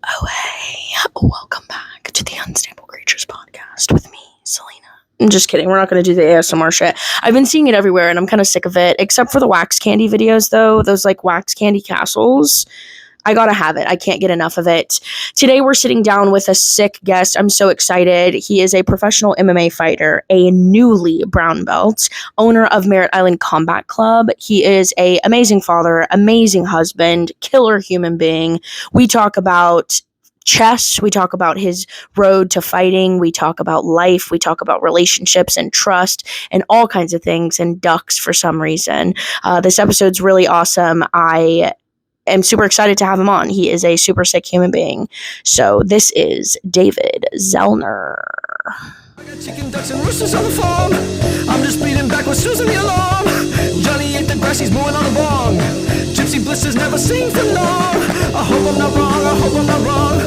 Oh, hey, welcome back to the Unstable Creatures podcast with me, Selena. I'm just kidding. We're not going to do the ASMR shit. I've been seeing it everywhere, and I'm kind of sick of it, except for the wax candy videos, though. Those, wax candy castles. I gotta have it. I can't get enough of it. Today, we're sitting down with a sick guest. I'm so excited. He is a professional MMA fighter, a newly brown belt, owner of Merritt Island Combat Club. He is an amazing father, amazing husband, killer human being. We talk about chess. We talk about his road to fighting. We talk about life. We talk about relationships and trust and all kinds of things, and ducks for some reason. This episode's really awesome. I'm super excited to have him on. He is a super sick human being. So this is David Zelner. I got chicken, ducks, and roosters on the farm. I'm just bleeding back with Susan the alarm. Johnny ate the grass, he's moving on the bong. Gypsy blisters never sing for long. I hope I'm not wrong, I hope I'm not wrong.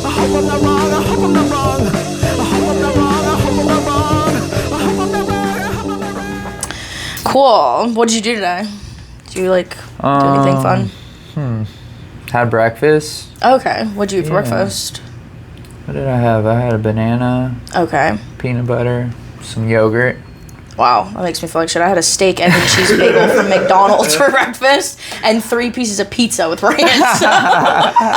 I hope I'm not wrong, I hope I'm not wrong. I hope I'm not wrong, I hope I'm not wrong. I hope I'm not wrong, I hope I'm not wrong. Cool. What did you do today? Did you do anything fun? Had breakfast. Okay. What'd you eat for breakfast? What did I have? I had a banana. Okay. Peanut butter. Some yogurt. Wow, that makes me feel like shit. I had a steak and a cheese bagel from McDonald's for breakfast and 3 pieces of pizza with ranch. Yeah,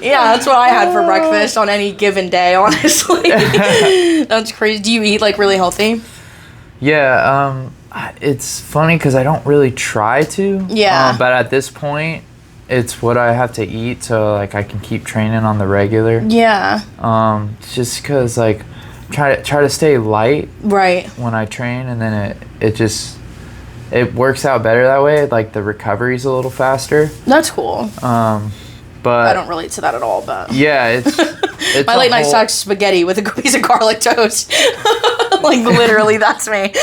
that's what I had for breakfast on any given day, honestly. That's crazy. Do you eat really healthy? Yeah, it's funny because I don't really try to. Yeah. But at this point, it's what I have to eat so I can keep training on the regular. Yeah. Just because try to stay light. Right. When I train, and then it works out better that way. The recovery's a little faster. That's cool. But I don't relate to that at all, but yeah, it's my late night snack spaghetti with a piece of garlic toast. Literally, that's me.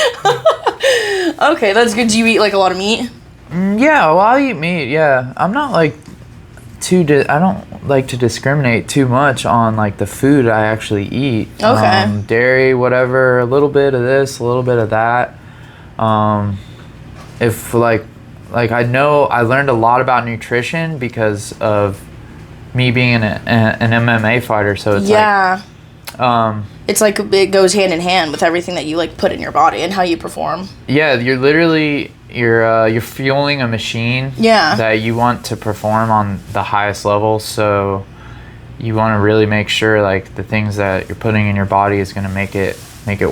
Okay, that's good. Do you eat a lot of meat? Yeah, well, I eat meat. Yeah, I'm not I don't like to discriminate too much on the food I actually eat. Okay. Dairy, whatever, a little bit of this, a little bit of that. If I know I learned a lot about nutrition because of me being an MMA fighter, so it's it's it goes hand in hand with everything that you put in your body and how you perform. Yeah, you're literally you're fueling a machine that you want to perform on the highest level, so you want to really make sure the things that you're putting in your body is going to make it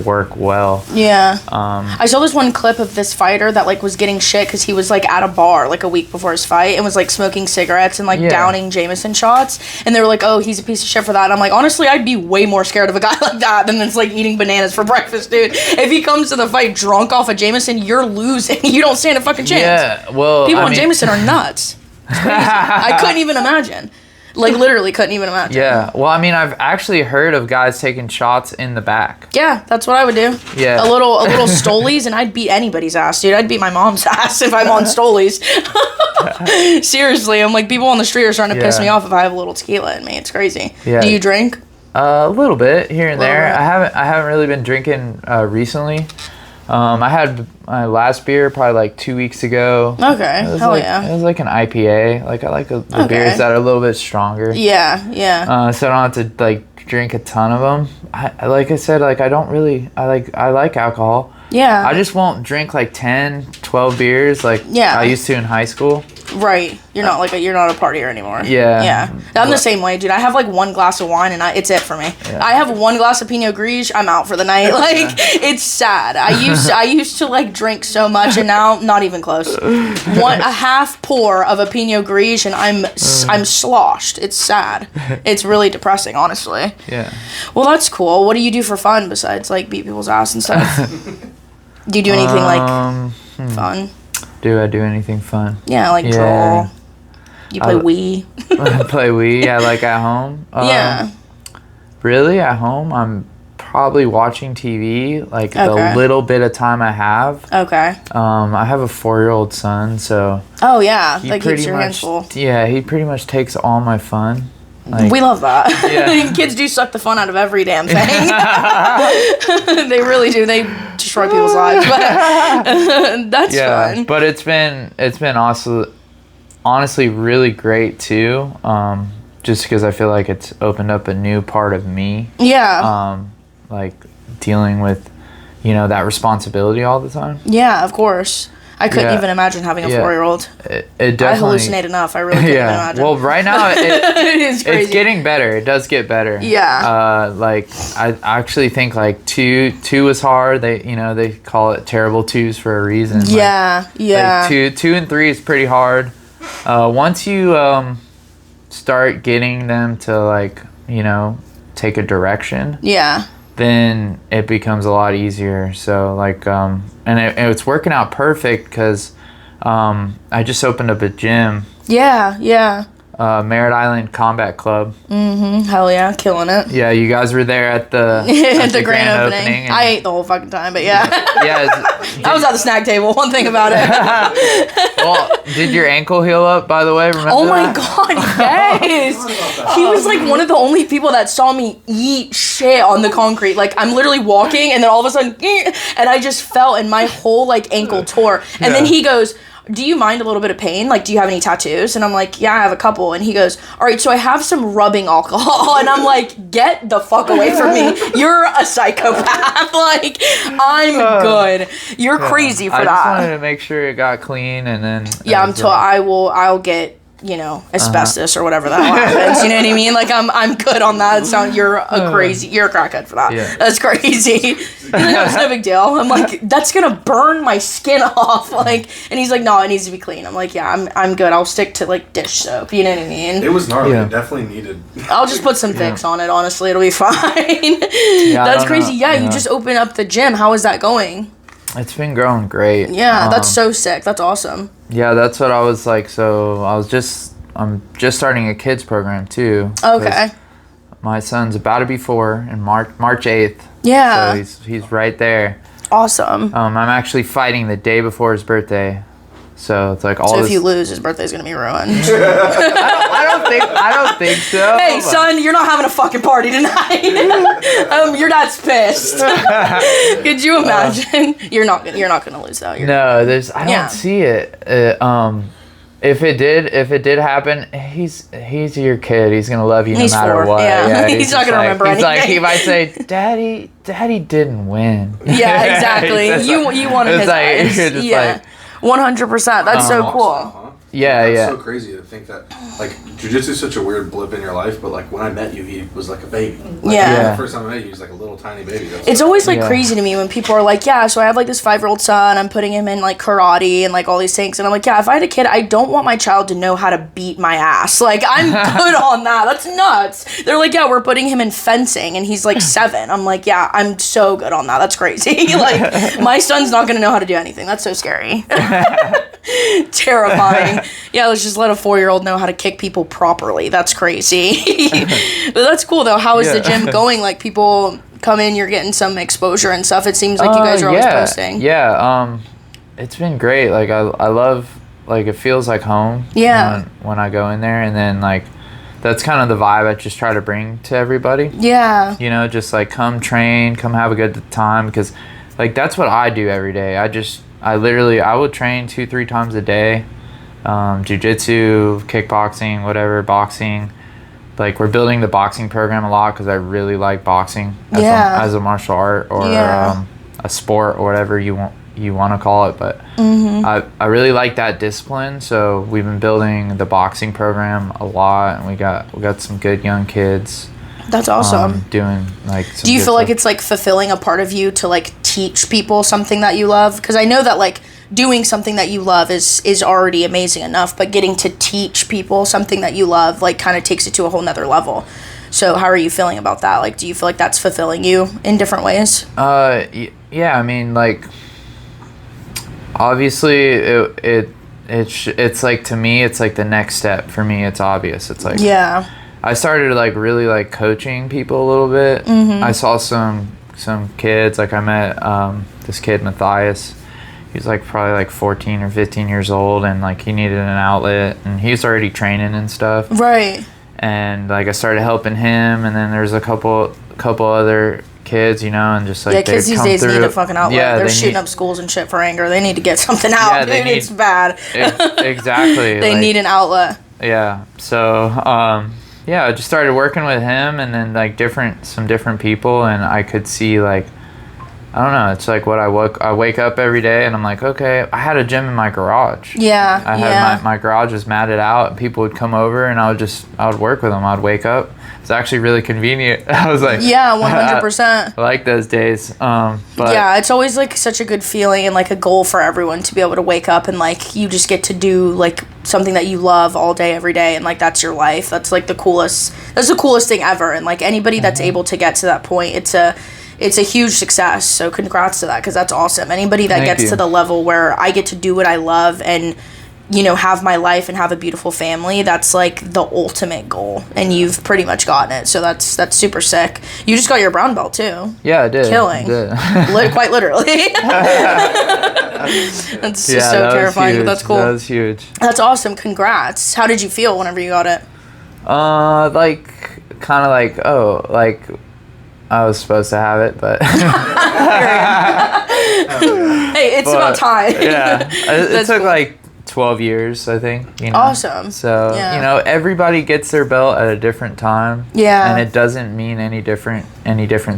work well. Yeah. I saw this one clip of this fighter that was getting shit because he was at a bar a week before his fight and was smoking cigarettes and downing Jameson shots, and they were like, oh, he's a piece of shit for that. And I'm honestly, I'd be way more scared of a guy like that than that's eating bananas for breakfast, dude. If he comes to the fight drunk off of Jameson, you're losing. You don't stand a fucking chance. Yeah, well, people on Jameson are nuts. It's crazy. I couldn't even imagine. Literally couldn't even imagine. Yeah. Well, I've actually heard of guys taking shots in the back. Yeah, that's what I would do. Yeah. A little Stolies, and I'd beat anybody's ass, dude. I'd beat my mom's ass if I'm on Stolies. Seriously, I'm people on the street are starting to piss me off if I have a little tequila in me. It's crazy. Yeah. Do you drink? A little bit here and there. I haven't really been drinking recently. I had my last beer probably 2 weeks ago. Okay, hell yeah. It was an IPA. I like the beers that are a little bit stronger. Yeah, yeah. So I don't have to drink a ton of them. Like I said, I don't really, I like alcohol. Yeah. I just won't drink 10, 12 beers I used to in high school. Right. You're not you're not a partier anymore. Yeah. Yeah. I'm the same way, dude. I have 1 glass of wine and it's it for me. Yeah. I have 1 glass of Pinot Gris, I'm out for the night. It's sad. I used to drink so much, and now not even close. A half pour of a Pinot Gris and I'm sloshed. It's sad. It's really depressing, honestly. Yeah. Well, that's cool. What do you do for fun besides beat people's ass and stuff? Do you do anything fun? Do I do anything fun? Yeah, draw. You play Wii? I play Wii, at home. Yeah. Really, at home, I'm probably watching TV, the little bit of time I have. Okay. I have a 4-year-old son, so... Oh, yeah, that keeps your hands full. Yeah, he pretty much takes all my fun. We love that. Yeah. Kids do suck the fun out of every damn thing. They really do. They destroy people's lives, but that's fun. But it's been honestly really great too. just because I feel like it's opened up a new part of me. Yeah. Like dealing with, you know, that responsibility all the time. Yeah, of course. I couldn't even imagine having a 4-year-old. It definitely... I hallucinate enough. I really couldn't imagine. Well, right now, it's crazy. It's getting better. It does get better. Yeah. Like, I actually think, like, two is hard. They call it terrible twos for a reason. Yeah, like, yeah. Like 2 and 3 is pretty hard. Once you start getting them to, like, you know, take a direction. Yeah. Then it becomes a lot easier. So, like, and it's working out perfect because I just opened up a gym. Yeah, yeah. Merritt Island Combat Club. Mm-hmm. Hell yeah, killing it. Yeah, you guys were there at the at the grand opening. I ate the whole fucking time, but yeah. Yeah. I was at the snack table. One thing about it. Well, did your ankle heal up, by the way? Remember oh that? my god, yes. He was like one of the only people that saw me eat shit on the concrete. Like I'm literally walking, and then all of a sudden, and I just fell, and my whole like ankle tore. And then he goes, do you mind a little bit of pain? Like, do you have any tattoos? And I'm like, yeah, I have a couple. And he goes, all right, so I have some rubbing alcohol. And I'm like, get the fuck away from me. You're a psychopath. Like, I'm good. You're crazy for that. I just wanted to make sure it got clean, and then... Yeah, I'll get, you know, asbestos or whatever the hell happens. You know what I mean? Like, I'm good on that. You're a crackhead for that. Yeah. That's crazy. He's like, no, it's no big deal. I'm like, that's gonna burn my skin off. Like, and he's like, no, it needs to be clean. I'm like, yeah, I'm good. I'll stick to like dish soap. You know what I mean? It was gnarly. Yeah. It definitely needed. I'll just put some Vicks on it. Honestly, it'll be fine. That's crazy. Yeah, you just opened up the gym. How is that going? It's been growing great. Yeah, that's so sick. That's awesome. Yeah, that's what I was like. So I'm just starting a kids program too. Okay. My son's about to be 4 in March 8th. Yeah. So he's right there. Awesome. I'm actually fighting the day before his birthday. So it's like all. So if you lose, his birthday's gonna be ruined. I don't think so. Hey, son, you're not having a fucking party tonight. Your dad's pissed. Could you imagine? You're not gonna lose though. I don't see it. If it did happen, he's your kid. He's gonna love you no matter 4. What. Yeah, he's not gonna remember anything. He might say, "Daddy didn't win." Yeah, exactly. You wanted his eyes. Yeah. 100%. That's so cool. Yeah. It's so crazy to think that, like, jiu-jitsu is such a weird blip in your life, but, like, when I met you, he was like a baby. Like, the first time I met you, he was like a little tiny baby. It's always, like, crazy to me when people are like, yeah, so I have, like, this 5-year-old son, I'm putting him in, like, karate and, like, all these things, and I'm like, yeah, if I had a kid, I don't want my child to know how to beat my ass. Like, I'm good on that. That's nuts. They're like, yeah, we're putting him in fencing, and he's, like, 7. I'm like, yeah, I'm so good on that. That's crazy. Like, my son's not gonna know how to do anything. That's so scary. Terrifying. Yeah, let's just let a 4-year-old know how to kick people properly. That's crazy. But that's cool though. How is the gym going? Like, people come in, you're getting some exposure and stuff. It seems like you guys are always posting. Yeah, it's been great. Like I love, like, it feels like home. Yeah. When I go in there, and then like that's kind of the vibe I just try to bring to everybody. Yeah. You know, just like come train, come have a good time, because like that's what I do every day. I would train 2-3 times a day. Jiu-jitsu, kickboxing, whatever, boxing. Like, we're building the boxing program a lot because I really like boxing as a martial art or a sport or whatever you want to call it. But I really like that discipline, so we've been building the boxing program a lot, and we got some good young kids. That's awesome. Doing like. Do you feel like it's like fulfilling a part of you to like teach people something that you love? Because I know that like doing something that you love is already amazing enough, but getting to teach people something that you love like kind of takes it to a whole nother level. So how are you feeling about that? Like, do you feel like that's fulfilling you in different ways? Yeah. I mean, like, obviously it's like, to me, it's like the next step for me. It's obvious. It's like I started like really like coaching people a little bit. I saw some kids, like I met this kid Matthias. He was like probably like 14 or 15 years old, and like he needed an outlet, and he was already training and stuff. Right. And like I started helping him, and then there's a couple other kids, you know, and just like kids these days need a fucking outlet. Yeah, they're shooting up schools and shit for anger. They need to get something out. Yeah, it's bad. Exactly. They need an outlet. Yeah. So I just started working with him, and then like some different people, and I could see like, I don't know, it's like what I wake up every day and I'm like, okay, I had a gym in my garage. Yeah. I had my garage was matted out, and people would come over and I would work with them. I'd wake up. It's actually really convenient. I was like, 100%. I like those days. But yeah, it's always like such a good feeling and like a goal for everyone to be able to wake up and like you just get to do like something that you love all day every day, and like that's your life. That's like the coolest thing ever. And like anybody that's able to get to that point, it's a huge success. So congrats to that, because that's awesome. Anybody that gets to the level where I get to do what I love and, you know, have my life and have a beautiful family, that's like the ultimate goal, and you've pretty much gotten it. So that's super sick. You just got your brown belt too. Yeah, I did. Killing. Quite literally. That's so terrifying, but that's cool. That was huge. That's awesome. Congrats. How did you feel whenever you got it? Like kind of like, oh, like I was supposed to have it, but hey, it's about time. Yeah, it took cool. like 12 years, I think. You know? Awesome. So you know, everybody gets their belt at a different time. Yeah. And it doesn't mean any different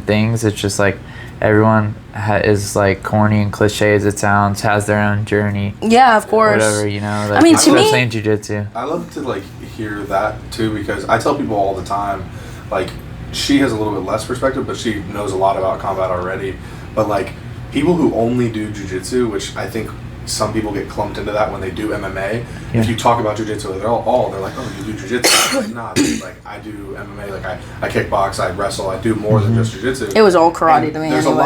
things. It's just like everyone is like corny and cliche as it sounds, has their own journey. Yeah, of course. Whatever, you know. Like, I mean, to me, especially in jiu-jitsu. I love to like hear that too, because I tell people all the time, like, she has a little bit less perspective, but she knows a lot about combat already. But like people who only do jiu-jitsu, which I think some people get clumped into that when they do MMA. Yeah. If you talk about jiu-jitsu, they're like, oh, you do jiu-jitsu. Like, nah, dude, like I do MMA. Like I kickbox, I wrestle, I do more than just jiu-jitsu. It was all karate to me There's anyway.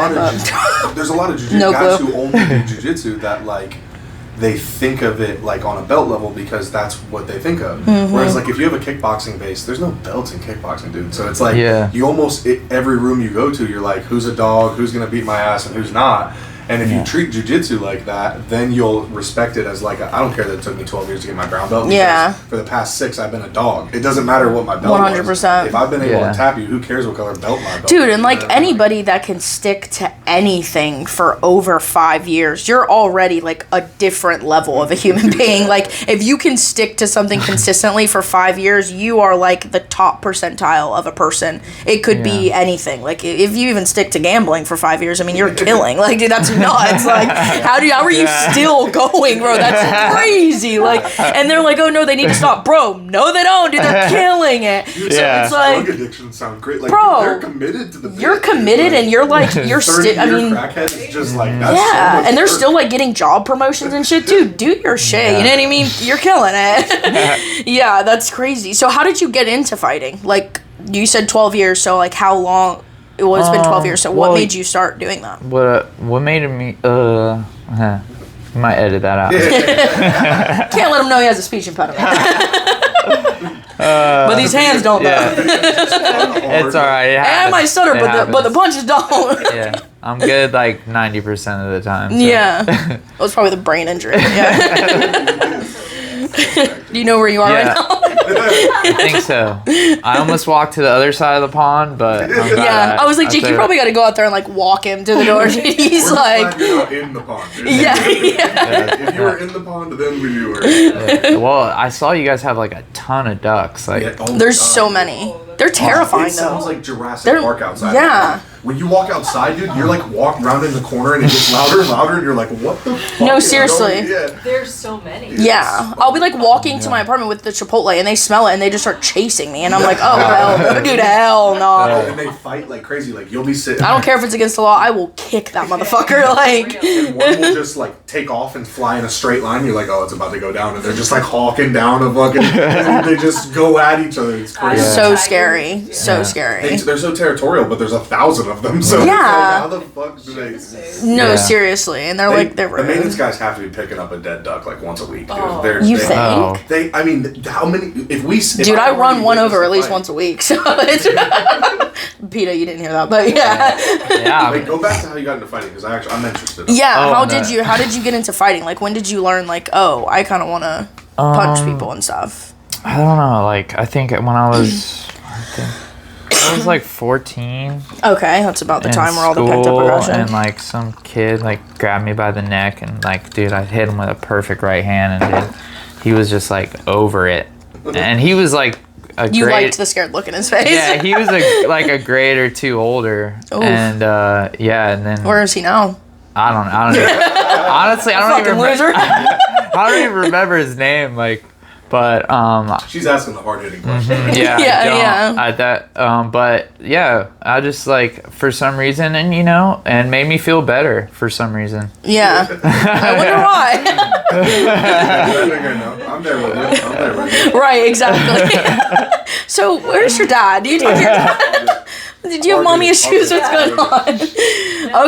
There's a lot of jiu-jitsu guys who only do jiu-jitsu that like they think of it like on a belt level because that's what they think of. Whereas like if you have a kickboxing base, there's no belts in kickboxing, dude. So it's like you almost, every room you go to, you're like, who's a dog, who's gonna beat my ass, and who's not. And if you treat jiu-jitsu like that, then you'll respect it as like, I don't care that it took me 12 years to get my brown belt. Because for the past 6, I've been a dog. It doesn't matter what my belt 100%. Was. If I've been able to tap you, who cares what color belt my belt Dude, and like anybody that can stick to anything for over 5 years, you're already like a different level of a human being. Like if you can stick to something consistently for 5 years, you are like the top percentile of a person. It could be anything. Like if you even stick to gambling for 5 years, I mean, you're killing. Like, dude, that's nuts. Like how are you still going, bro? That's crazy. Like, and they're like, oh no, they need to stop, bro. No, they don't, dude. They're killing it. Dude, so it's like, drug addiction sound great. Like, bro, dude, they're committed to the. You're committed, and you're like, you're still. I mean, crackhead is just like that's so much and they're work. still like getting job promotions and shit. Dude, do your shit. You know what I mean? You're killing it. Yeah, that's crazy. So how did you get into fighting? Like you said, 12 years. So like, how long? Well, it's been 12 years. So what made you start doing that? What made me? You might edit that out. Can't let him know he has a speech impediment. But these hands don't though. It's alright. And I might stutter, but the punches don't. Yeah, I'm good like 90% of the time. So. Yeah, it was probably the brain injury. Yeah. Do you know where you are right now? I think so. I almost walked to the other side of the pond, but I was like, Jake, you probably got to go out there and like walk him to the door. He's like, you're not in the pond. Dude. Yeah. If you were in the pond, then we knew her. Well, I saw you guys have like a ton of ducks. Like, there's so many. They're terrifying it though. Sounds like Jurassic Park outside. Yeah. Like, when you walk outside, dude, you're like walking around in the corner and it gets louder and louder, and you're like, what the fuck? No, seriously. There's so many. Yeah. I'll be like walking to my apartment with the Chipotle and they smell it and they just start chasing me and I'm like, oh hell no, dude, hell no. And they fight like crazy. Like you'll be sitting. I don't care if it's against the law. I will kick that motherfucker. Like. And one will just like take off and fly in a straight line. You're like, oh, it's about to go down, and they're just like hawking down a fucking. And they just go at each other. It's crazy. So scary. So scary. They're so territorial, but there's 1,000 of them. So yeah. How the fuck do they? No, seriously, and they're like they're the maintenance guys have to be picking up a dead duck like once a week. Oh. You think? I mean, how many? If we, dude, I run one over at least once a week. So it's Peter, you didn't hear that, but yeah. Wait, go back to how you got into fighting because I'm interested. Yeah, how did you get into fighting? Like, when did you learn? Like, oh, I kind of want to punch people and stuff. I don't know. Like, I think when I was like 14. Okay, that's about the time where all the picked up aggression. And like some kid like grabbed me by the neck and like, dude, I hit him with a perfect right hand, and dude, he was just like over it, and he was like You liked the scared look in his face. Yeah, he was a grade or two older. Oof. And and then where is he now? I don't know. Honestly, I don't even remember. I don't even remember his name. But she's asking the hard hitting question. But yeah, I just for some reason, and and made me feel better for some reason. Yeah, I wonder why. I'm there with you. Right, exactly. So where's your dad? Do you talk to your dad? Did you have mommy issues? What's going on?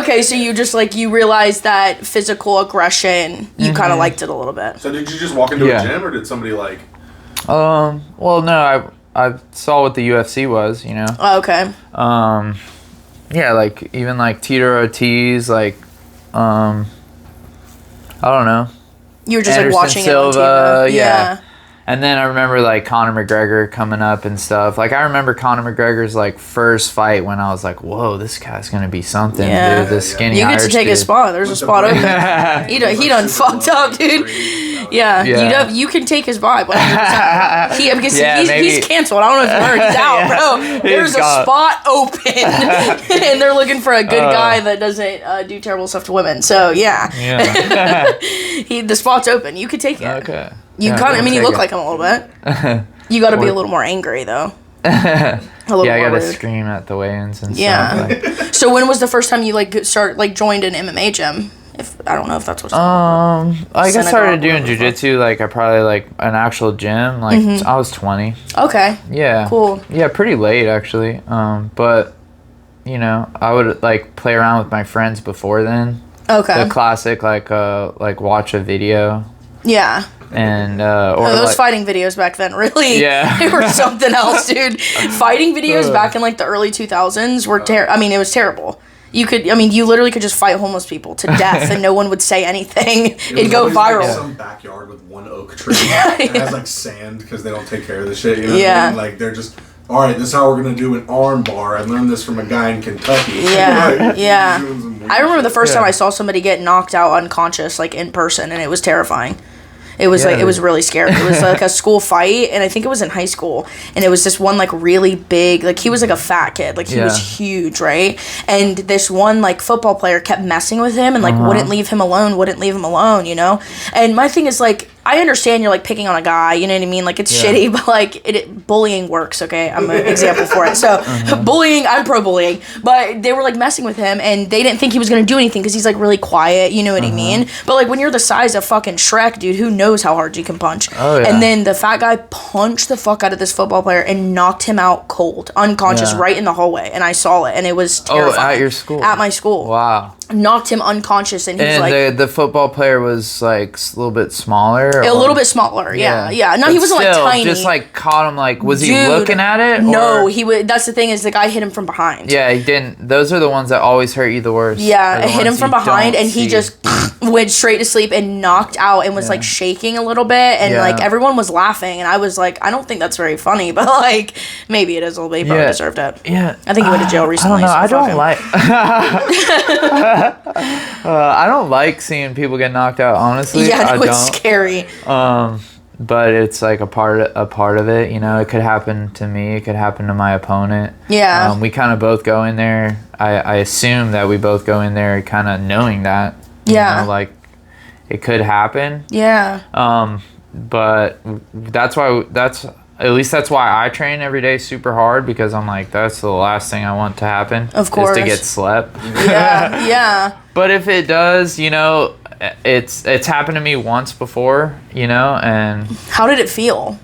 Okay, so you just you realized that physical aggression, you kind of liked it a little bit. So did you just walk into a gym, or did somebody Well, no, I saw what the UFC was, Oh, okay. Yeah, even Tito Ortiz, I don't know. You were just Anderson watching Silva, it on TV. Yeah. And then I remember Conor McGregor coming up and stuff. I remember Conor McGregor's first fight when I was like, whoa, this guy's gonna be something, dude. This skinny You get Irish to take dude. his spot. There's a spot open. He done fucked up, dude. Yeah. You can take his vibe 100%. He's canceled. I don't know if you heard. He's out, bro. There's a spot open, and they're looking for a good guy that doesn't do terrible stuff to women. So yeah. The spot's open. You could take it. Okay. You you look like him a little bit. You got to be a little more angry though. I gotta scream at the weigh-ins and stuff. So when was the first time you joined an MMA gym? I don't know if that's what. I guess started doing jiu-jitsu I probably an actual gym I was 20. Okay. Yeah. Cool. Yeah, pretty late actually. But I would play around with my friends before then. Okay. The classic watch a video. Yeah. And those fighting videos back then really they were something else, dude. Fighting videos back in the early 2000s were it was terrible. You literally could just fight homeless people to death and no one would say anything. It'd go viral. Some backyard with one oak tree that has sand because they don't take care of the shit. You know what I mean? They're just, all right, this is how we're gonna do an arm bar. I learned this from a guy in Kentucky. Yeah, I remember the first time I saw somebody get knocked out unconscious in person, and it was terrifying. It was it was really scary. It was a school fight, and I think it was in high school. And it was this one really big, he was a fat kid, he was huge, right? And this one football player kept messing with him and wouldn't leave him alone, And my thing is I understand you're picking on a guy, you know what I mean? It's shitty, but bullying works, okay? I'm an example for it. So bullying, I'm pro bullying, but they were messing with him and they didn't think he was gonna do anything because he's really quiet, you know what I mean? But when you're the size of fucking Shrek, dude, who knows how hard you can punch? Oh, yeah. And then the fat guy punched the fuck out of this football player and knocked him out cold, unconscious, right in the hallway. And I saw it and it was terrifying. Oh, at your school? At my school. Wow. Knocked him unconscious and he was the football player was a little bit smaller? A little bit smaller, yeah. No, but he wasn't still, tiny. Just caught him was he looking at it? No, he would. That's the thing is the guy hit him from behind. Yeah, he didn't. Those are the ones that always hurt you the worst. Yeah, it hit him from behind and he just went straight to sleep and knocked out and was shaking a little bit and everyone was laughing and I was I don't think that's very funny, but maybe it is a little bit. He probably deserved it. Yeah, I think he went to jail recently. I don't know. I don't like seeing people get knocked out. Honestly, yeah, it's scary. But it's a part of it. It could happen to me. It could happen to my opponent. Yeah. We kind of both go in there. I assume that we both go in there kind of knowing that. Yeah. It could happen. Yeah. But that's why I train every day super hard because I'm that's the last thing I want to happen. Of course. Is to get slept. Yeah. Yeah. But if it does, it's happened to me once before, and how did it feel?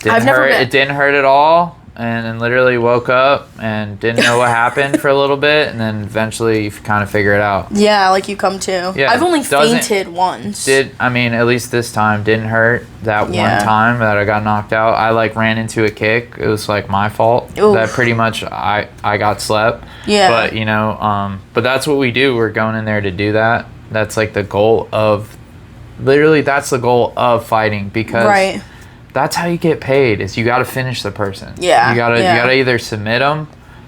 It didn't hurt at all, and then literally woke up and didn't know what happened for a little bit, and then eventually you kind of figure it out. Yeah, you come to. Yeah, I've only fainted once. At least this time didn't hurt. That one time that I got knocked out, I ran into a kick. It was my fault. Oof. That pretty much I got slept. Yeah. But but that's what we do. We're going in there to do that. That's the goal of, literally that's the goal of fighting because that's how you get paid is you got to finish the person. Yeah. You gotta either submit them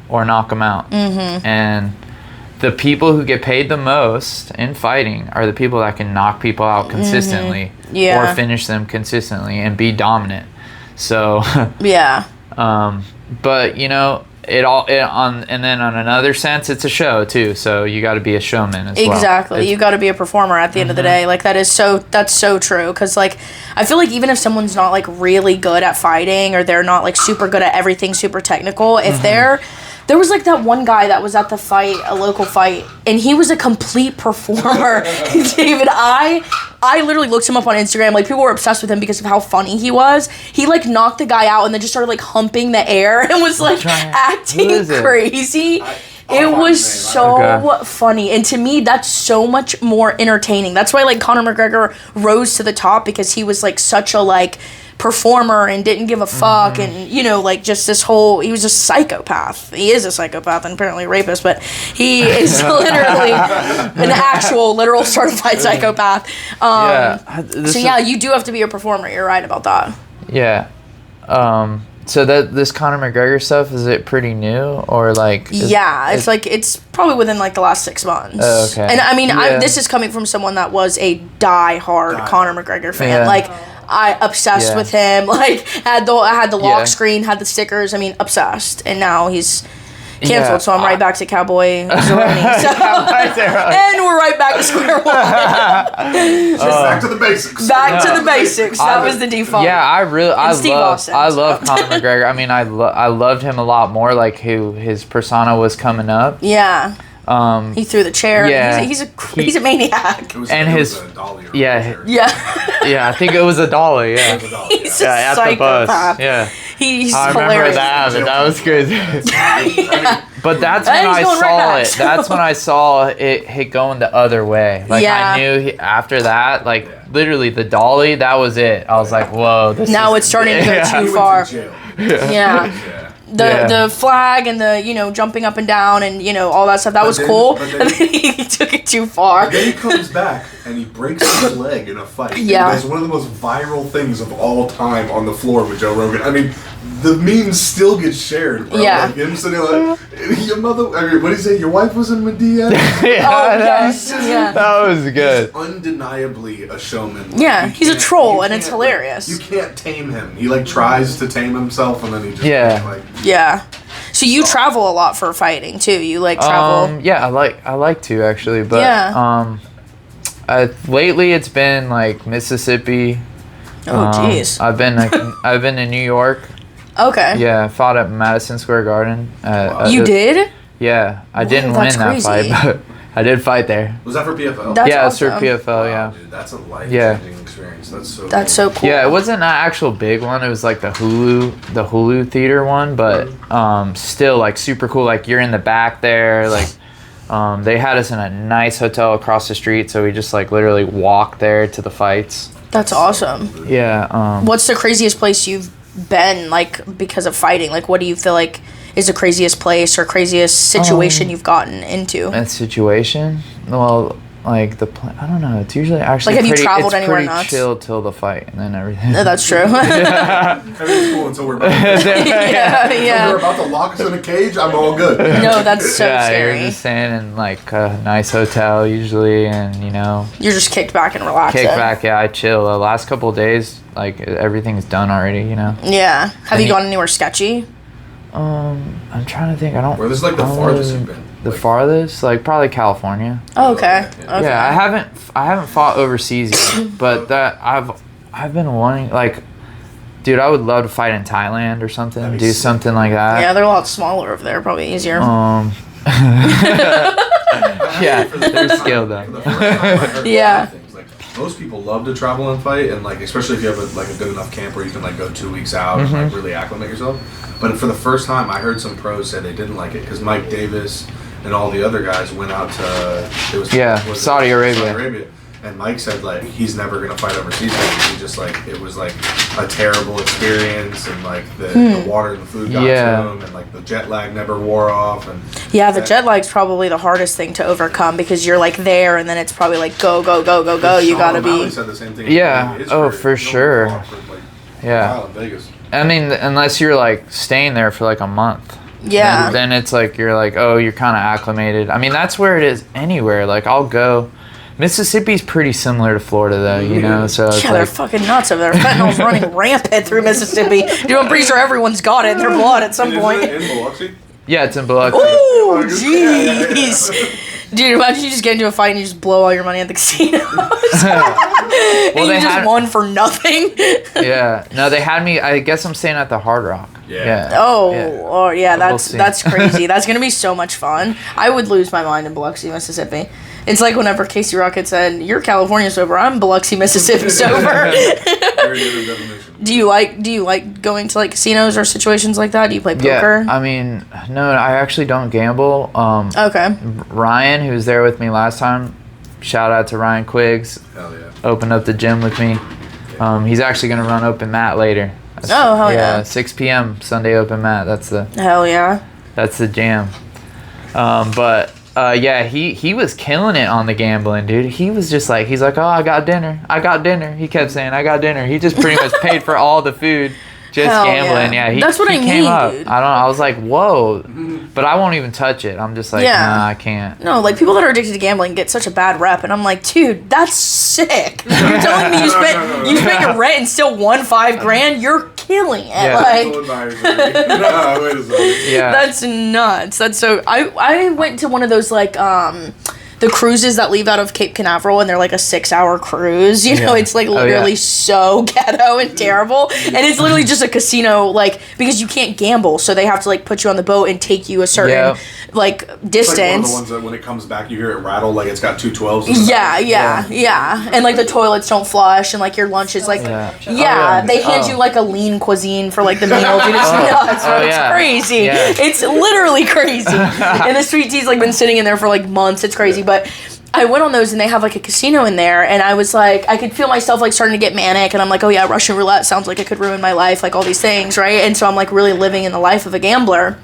or knock them out. Mm-hmm. And the people who get paid the most in fighting are the people that can knock people out consistently or finish them consistently and be dominant. So But you know, and then on another sense, it's a show too. So you got to be a showman as well. Exactly, you got to be a performer at the end of the day. Like that's so true. Because like I feel like even if someone's not like really good at fighting or they're not like super good at everything, super technical, if there was like that one guy that was at the fight, a local fight, and he was a complete performer. David, I literally looked him up on Instagram. Like, people were obsessed with him because of how funny he was. He, like, knocked the guy out and then just started, like, humping the air and was, like, acting crazy. It was so funny. And to me, that's so much more entertaining. That's why, like, Conor McGregor rose to the top, because he was, like, such a, like, performer and didn't give a fuck, and you know, like, just this whole, he was a psychopath. He is a psychopath and apparently a rapist, but he is literally an actual literal certified psychopath. So yeah, you do have to be a performer. You're right about that. Yeah. So that this Conor McGregor stuff, is it pretty new, or like? It's probably within like the last 6 months. Oh, okay. And I mean, this is coming from someone that was a die-hard Conor McGregor fan. Like, I obsessed with him. Like, I had the lock screen, had the stickers. I mean, obsessed. And now he's canceled, so I'm right back to Cowboy Cerrone. And we're right back to square one. Back to the basics. To the basics. That was the default. Yeah, I love Conor McGregor. I mean, I loved him a lot more, like, who his persona was coming up. Yeah. He threw the chair. Yeah, he's a maniac. It was a dolly. I think it was a dolly. Yeah, he's a psychopath. Yeah, he's I hilarious. remember that was crazy. But that's when I saw it. That's when I saw it going the other way. Like, I knew after that, like, literally the dolly, that was it. I was like, whoa. It's starting to go too far. Yeah. The flag and the, you know, jumping up and down and, you know, all that stuff, that was cool. And then he took it too far. But then he comes back and he breaks his leg in a fight. Yeah. It's one of the most viral things of all time on the floor with Joe Rogan. I mean, the memes still get shared, bro. Yeah. Like, him sitting like, your mother, I mean, what did he say? Your wife was in Medea? That was good. He's undeniably a showman. Yeah, he's a troll, and it's hilarious. You can't tame him. He, like, tries to tame himself, and then he just, Yeah. So you travel a lot for fighting, too. You, like, travel? Yeah, I like to, actually. But, lately it's been, like, Mississippi. Oh, jeez. I've been to New York. Okay. Yeah, I fought at Madison Square Garden. You did? Yeah, I didn't win that fight, but I did fight there. Was that for PFL? That's awesome. It's for PFL, yeah. Dude, that's a life-changing experience. That's so cool. Yeah, it wasn't an actual big one. It was like the Hulu theater one, but still, like, super cool. Like, you're in the back there. Like, they had us in a nice hotel across the street, so we just, like, literally walked there to the fights. That's awesome. Yeah. What's the craziest place you've been, like, because of fighting? Like, what do you feel like is the craziest place or craziest situation you've gotten into? That situation? Well, like, I don't know. It's usually actually like, have you traveled anywhere nuts? It's pretty chill till the fight, and then everything. No, that's true. Everything's cool until we're about to we're about to lock us in a cage. I'm all good. No, that's so scary. You're just staying in, like, a nice hotel usually, and, you know. You're just kicked back and relaxed. I chill. The last couple of days, like, everything's done already, you know. Yeah. Have you gone anywhere sketchy? I'm trying to think. Where is, like, the farthest you've been? The farthest, like, probably California. Oh, okay. Yeah, I haven't fought overseas yet, but that I've been wanting, like, dude, I would love to fight in Thailand or something, do something like that. Yeah, they're a lot smaller over there, probably easier. Yeah, they're skilled though. Yeah. Most people love to travel and fight, and, like, especially if you have a good enough camp where you can, like, go 2 weeks out and, like, really acclimate yourself. But for the first time, I heard some pros say they didn't like it because Mike Davis and all the other guys went out to Saudi Arabia. And Mike said, like, he's never gonna fight overseas again. He just, like, it was like a terrible experience, and, like, the water and the food got to him, and, like, the jet lag never wore off. And the jet lag's probably the hardest thing to overcome because you're, like, there, and then it's probably like go. You gotta be. Said the same thing. For sure. In Vegas. I mean, unless you're, like, staying there for, like, a month. Yeah. Then it's like you're like, oh, you're kind of acclimated. I mean, that's where it is anywhere. Like, I'll go Mississippi's pretty similar to Florida, though, you know. So it's they're fucking nuts over there. Fentanyl's running rampant through Mississippi. Dude, I'm pretty sure everyone's got it in their blood at some point. Is it in Biloxi? Yeah, it's in Biloxi. Oh, jeez. Dude, imagine you just get into a fight and you just blow all your money at the casino. And you just won for nothing. Yeah. No, they had me. I guess I'm staying at the Hardrock. Yeah. Oh, yeah. That's crazy. That's gonna be so much fun. I would lose my mind in Biloxi, Mississippi. It's like whenever Casey Rocket said, "You're California sober. I'm Biloxi, Mississippi sober." Do you like going to like casinos or situations like that? Do you play poker? Yeah. I mean, no, I actually don't gamble. Okay. Ryan, who was there with me last time, shout out to Ryan Quiggs. Hell yeah. Opened up the gym with me. He's actually gonna run open mat later. Hell yeah. 6 p.m. Sunday open mat. That's the jam. Yeah, he was killing it on the gambling, dude. He was just like, he's like, oh, I got dinner. He kept saying, I got dinner. He just pretty much paid for all the food, just gambling. Yeah, that's what I came mean, up. dude. I was like, whoa, but I won't even touch it. I'm just like, nah, I can't. No, like people that are addicted to gambling get such a bad rep, and I'm like, dude, that's sick. You're telling me you spent your rent and still won $5,000? You're killing it. Yeah. Like, Yeah, that's nuts. That's so. I went to one of those like the cruises that leave out of Cape Canaveral, and they're like a 6-hour cruise. You know, it's like literally so ghetto and terrible. And it's literally just a casino, like, because you can't gamble, so they have to like put you on the boat and take you a certain like distance. It's like one of the ones that when it comes back, you hear it rattle like it's got 2 12s. Yeah. And like the toilets don't flush, and like your lunch is like, they hand you like a lean cuisine for like the meal. Dude, it's nuts. It's crazy. Yeah. It's literally crazy. And the sweet tea's like been sitting in there for like months. It's crazy. But I went on those and they have like a casino in there, and I was like, I could feel myself like starting to get manic, and I'm like, oh yeah, Russian roulette sounds like it could ruin my life, like all these things, right? And so I'm like really living in the life of a gambler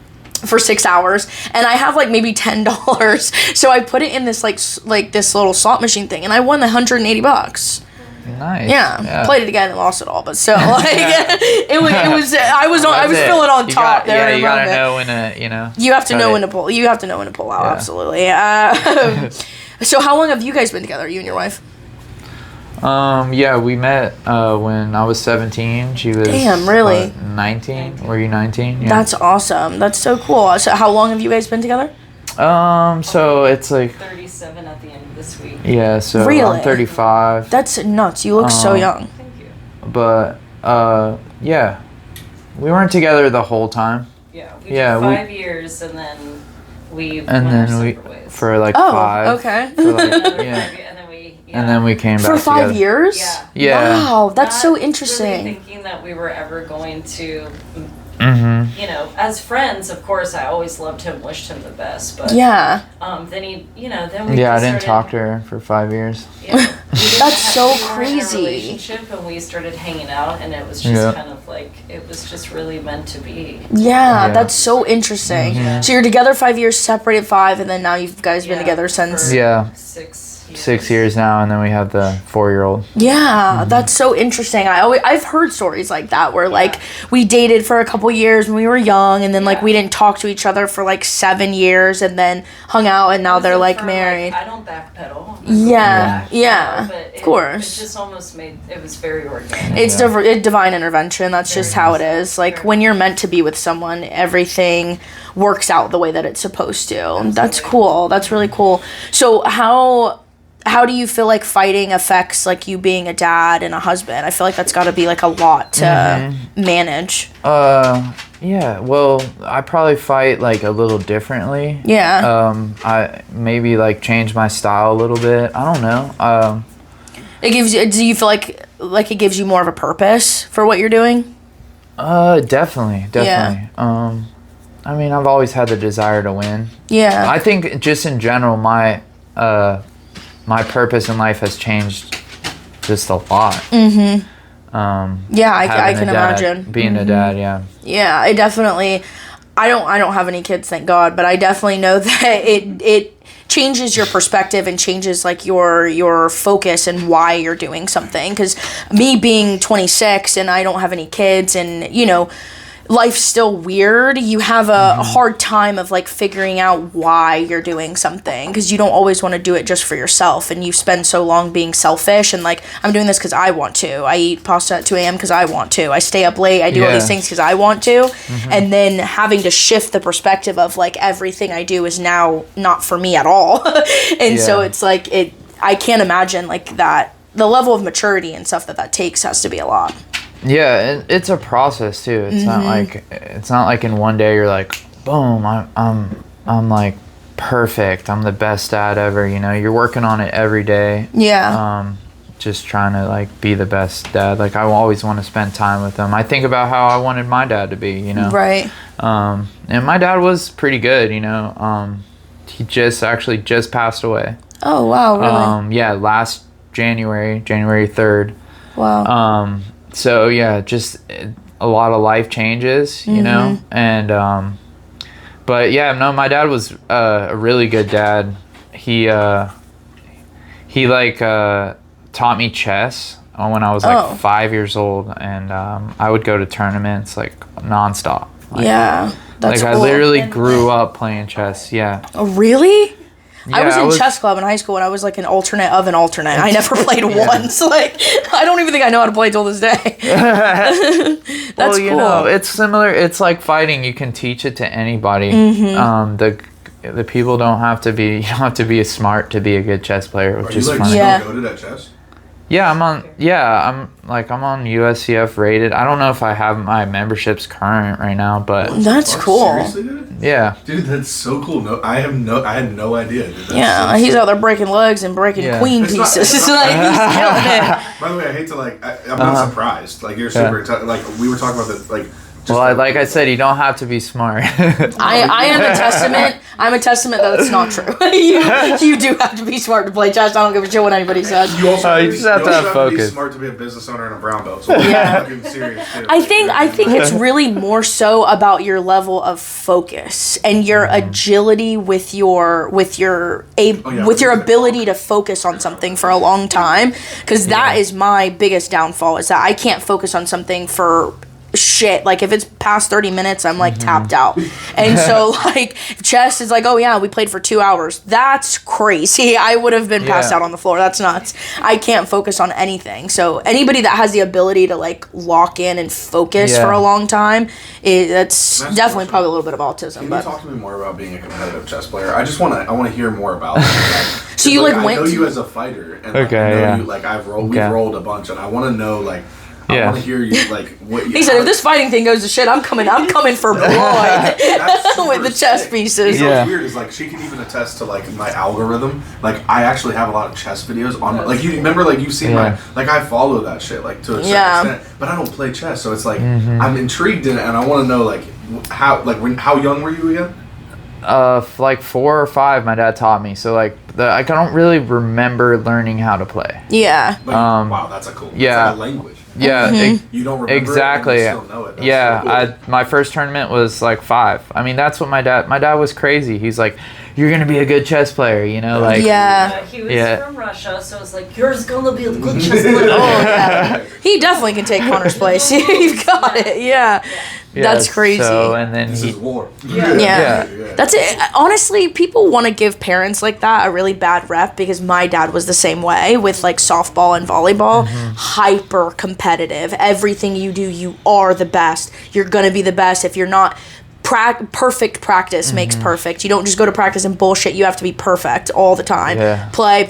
for 6 hours, and I have like maybe $10, so I put it in this like this little slot machine thing, and I won the $180. Nice. Yeah, played it again and lost it all, but still, like it was. I was feeling on top there. Yeah, you gotta know when to, you know. You have to know when to pull. You have to know when to pull out. Yeah. Absolutely. So how long have you guys been together, you and your wife? Yeah, we met when I was 17. She was 19. Were you 19? Yeah. That's awesome. That's so cool. So how long have you guys been together? So it's like 37 at the end of this week. Yeah, so really? I'm 35. That's nuts. You look so young. Thank you. But yeah, we weren't together the whole time. Yeah, we did 5 years, and then we went our separate ways. For like 5. Okay. For like, and then we came back for 5 together. years. Yeah. Wow, that's so interesting. Really thinking that we were ever going to. Mm-hmm. You know, as friends, of course, I always loved him, wished him the best, but then he, then we I didn't talk to her for 5 years. Yeah, that's so crazy. crazy. Relationship, and we started hanging out, and it was just kind of like it was just really meant to be. Yeah, that's so interesting. Mm-hmm. So you're together 5 years, separated 5, and then now you guys been together since 6 years now, and then we have the 4-year-old. Yeah, that's so interesting. I've heard stories like that where like we dated for a couple years when we were young, and then like we didn't talk to each other for like 7 years, and then hung out, and now they're like married. I don't backpedal. Of course. It just almost made it was very organic. It's divine intervention. That's just how it is. Like when you're meant to be with someone, everything works out the way that it's supposed to. Absolutely. That's cool. That's really cool. So how do you feel like fighting affects like you being a dad and a husband? I feel like that's got to be like a lot to manage. Yeah, well, I probably fight like a little differently. Yeah. I maybe like change my style a little bit. I don't know. It gives you. Do you feel like it gives you more of a purpose for what you're doing? Definitely. Yeah. I mean, I've always had the desire to win. Yeah. I think just in general, my purpose in life has changed just a lot. Mm-hmm. I can imagine being a dad. Yeah. Yeah, I definitely. I don't have any kids, thank God, but I definitely know that it changes your perspective and changes like your focus and why you're doing something. Because me being 26 and I don't have any kids, and life's still weird, you have a hard time of like figuring out why you're doing something, because you don't always want to do it just for yourself, and you spend so long being selfish and like, I'm doing this because I want to. I eat pasta at 2 a.m. because I want to. I stay up late. I do all these things because I want to. And then having to shift the perspective of like everything I do is now not for me at all. And so it's like I can't imagine like that. The level of maturity and stuff that takes has to be a lot. Yeah, it's a process too. It's not like in one day you're like, boom, I'm like perfect. I'm the best dad ever. You know, you're working on it every day. Yeah. Just trying to like be the best dad. Like I always want to spend time with them. I think about how I wanted my dad to be. You know. Right. And my dad was pretty good. You know. He just passed away. Oh wow! Really? Yeah, last January 3rd. Wow. So yeah, just a lot of life changes, you know, and but yeah, no, my dad was a really good dad. He like taught me chess when I was like 5 years old, and I would go to tournaments like nonstop. Like, yeah, that's like cool. I literally grew up playing chess. Yeah. Oh really? Yeah, I was in chess club in high school, and I was like an alternate of an alternate. I never played once. Like, I don't even think I know how to play till this day. That's well, cool. You know, it's similar. It's like fighting. You can teach it to anybody. The people don't have to be. You don't have to be smart to be a good chess player, which is fun. Still goated at chess? Yeah, I'm on USCF rated. I don't know if I have my memberships current right now, but that's cool. Seriously, dude? Yeah, dude, that's so cool. No, I had no idea. Dude. Yeah, he's out there breaking legs and breaking queen pieces. He's killing it. By the way, I hate to I'm not surprised. Like you're super like we were talking about this like. Well, like I said, you don't have to be smart. I am a testament. I'm a testament that it's not true. you do have to be smart to play chess. I don't give a shit what anybody says. You also you just have to have focus. Be smart to be a business owner and a brown belt. So yeah. Serious too. I think it's really more so about your level of focus and your agility with your ability to focus on something for a long time. Because that is my biggest downfall, is that I can't focus on something for shit. Like if it's past 30 minutes, I'm like tapped out. And so like chess is like, oh yeah, we played for 2 hours. That's crazy. I would have been passed out on the floor. That's nuts. I can't focus on anything. So anybody that has the ability to like lock in and focus for a long time, that's definitely probably a little bit of autism. Can you talk to me more about being a competitive chess player? I want to hear more about it. So you like I know you as a fighter, and I know you like we've rolled a bunch, and I want to know like. I want to hear you like what you. He said, "If this fighting thing goes to shit, I'm coming for blood with the chess pieces." You know what's weird is like she can even attest to like my algorithm. Like I actually have a lot of chess videos on. Like you remember, like you've seen my like I follow that shit like to a certain extent, but I don't play chess, so it's like I'm intrigued in it, and I want to know like how young were you again? Like 4 or 5, my dad taught me. So like I don't really remember learning how to play. Yeah. Like, wow, that's a cool. Yeah. That's like a language. Yeah, you don't remember exactly. It and you still know it. That's yeah, so cool. my first tournament was like 5. I mean, that's what my dad was crazy. He's like, you're gonna be a good chess player, you know, like he was from Russia, so it's like you're gonna be a good chess player. Oh yeah, he definitely can take Connor's place. You've got it. Yeah. That's crazy. So, and then this is war. Yeah. That's it. Honestly, people want to give parents like that a really bad rep, because my dad was the same way with like softball and volleyball. Hyper competitive. Everything you do, you are the best. You're gonna be the best. If you're not, perfect practice makes perfect. You don't just go to practice and bullshit. You have to be perfect all the time. Play,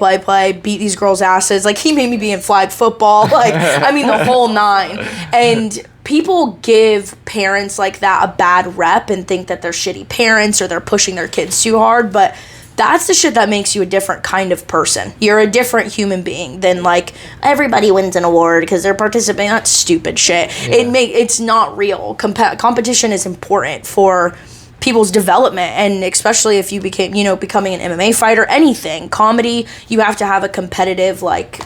beat these girls' asses. Like he made me be in flag football. Like I mean the whole 9. And people give parents like that a bad rep and think that they're shitty parents or they're pushing their kids too hard, but that's the shit that makes you a different kind of person. You're a different human being than like everybody wins an award because they're participating. That's stupid shit. It's not real. Competition is important for people's development, and especially if you becoming an MMA fighter, anything, comedy, you have to have a competitive like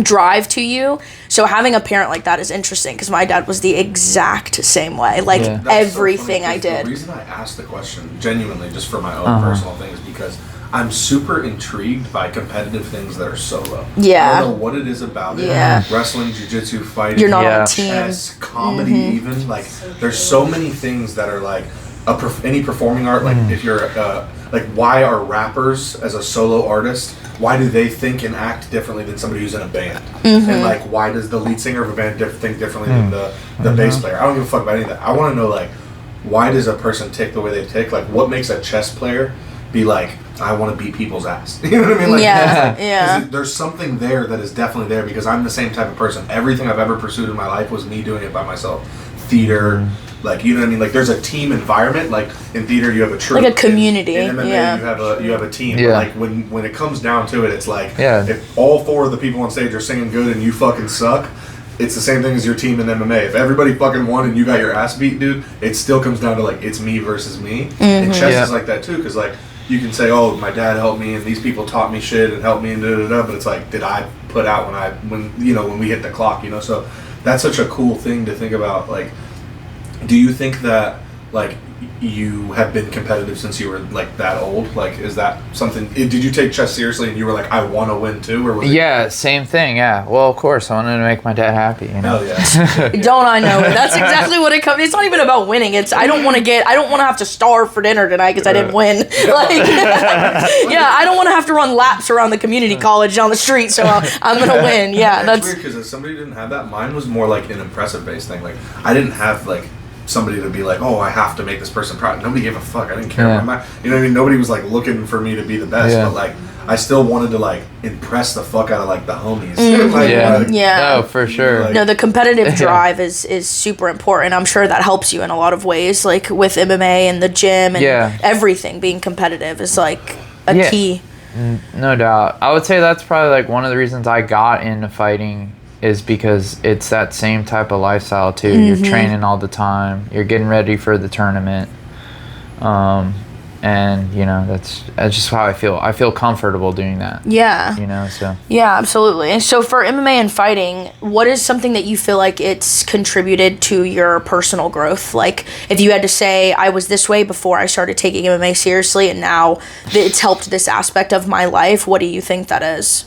drive to you. So having a parent like that is interesting, because my dad was the exact same way. Like everything so I did. The reason I asked the question genuinely, just for my own personal thing, is because I'm super intrigued by competitive things that are solo. Yeah. I don't know what it is about it. Yeah. Wrestling, jiu-jitsu, fighting. You're not on a team. Chess, comedy, even. Like, there's so many things that are like any performing art. Like, if you're like, why are rappers as a solo artist? Why do they think and act differently than somebody who's in a band? And like, why does the lead singer of a band think differently than the bass player? I don't give a fuck about any of that. I want to know, like, why does a person tick the way they tick? Like, what makes a chess player be like, I want to beat people's ass? You know what I mean? Like, yeah. There's something there that is definitely there because I'm the same type of person. Everything I've ever pursued in my life was me doing it by myself. Theater, like, you know what I mean? Like, there's a team environment. Like, in theater, you have a troupe. Like a community. In MMA, you have a team. Yeah. But like, when it comes down to it, it's like, if all 4 of the people on stage are singing good and you fucking suck, it's the same thing as your team in MMA. If everybody fucking won and you got your ass beat, dude, it still comes down to, like, it's me versus me. And chess is like that, too, because, like, you can say, oh, my dad helped me and these people taught me shit and helped me and da-da-da, but it's like, did I put out when we hit the clock, you know? So that's such a cool thing to think about. Like, do you think that, like, you have been competitive since you were, like, that old? Like, is that something, did you take chess seriously and you were like, I want to win too? Or was it... same thing, Well, of course, I wanted to make my dad happy, you know? Hell yeah. Don't I know it? That's exactly what it comes. It's not even about winning. It's I don't want to have to starve for dinner tonight because I didn't win. Like, I don't want to have to run laps around the community college down the street, so I'm gonna win. Yeah, that's weird because if somebody didn't have that, mine was more like an impressive based thing. Like, I didn't have, like, somebody to be like, oh, I have to make this person proud. Nobody gave a fuck. I didn't care. You know what I mean? Nobody was, like, looking for me to be the best, but, like, I still wanted to, like, impress the fuck out of, like, the homies. No, for sure. Like, no, the competitive drive is super important. I'm sure that helps you in a lot of ways, like with MMA and the gym and everything. Being competitive is, like, a key. No doubt. I would say that's probably, like, one of the reasons I got into fighting is because it's that same type of lifestyle too. You're training all the time. You're getting ready for the tournament. And, you know, that's just how I feel. I feel comfortable doing that. Yeah. You know, so. Yeah, absolutely. So for MMA and fighting, what is something that you feel like it's contributed to your personal growth? Like, if you had to say, I was this way before I started taking MMA seriously and now it's helped this aspect of my life, what do you think that is?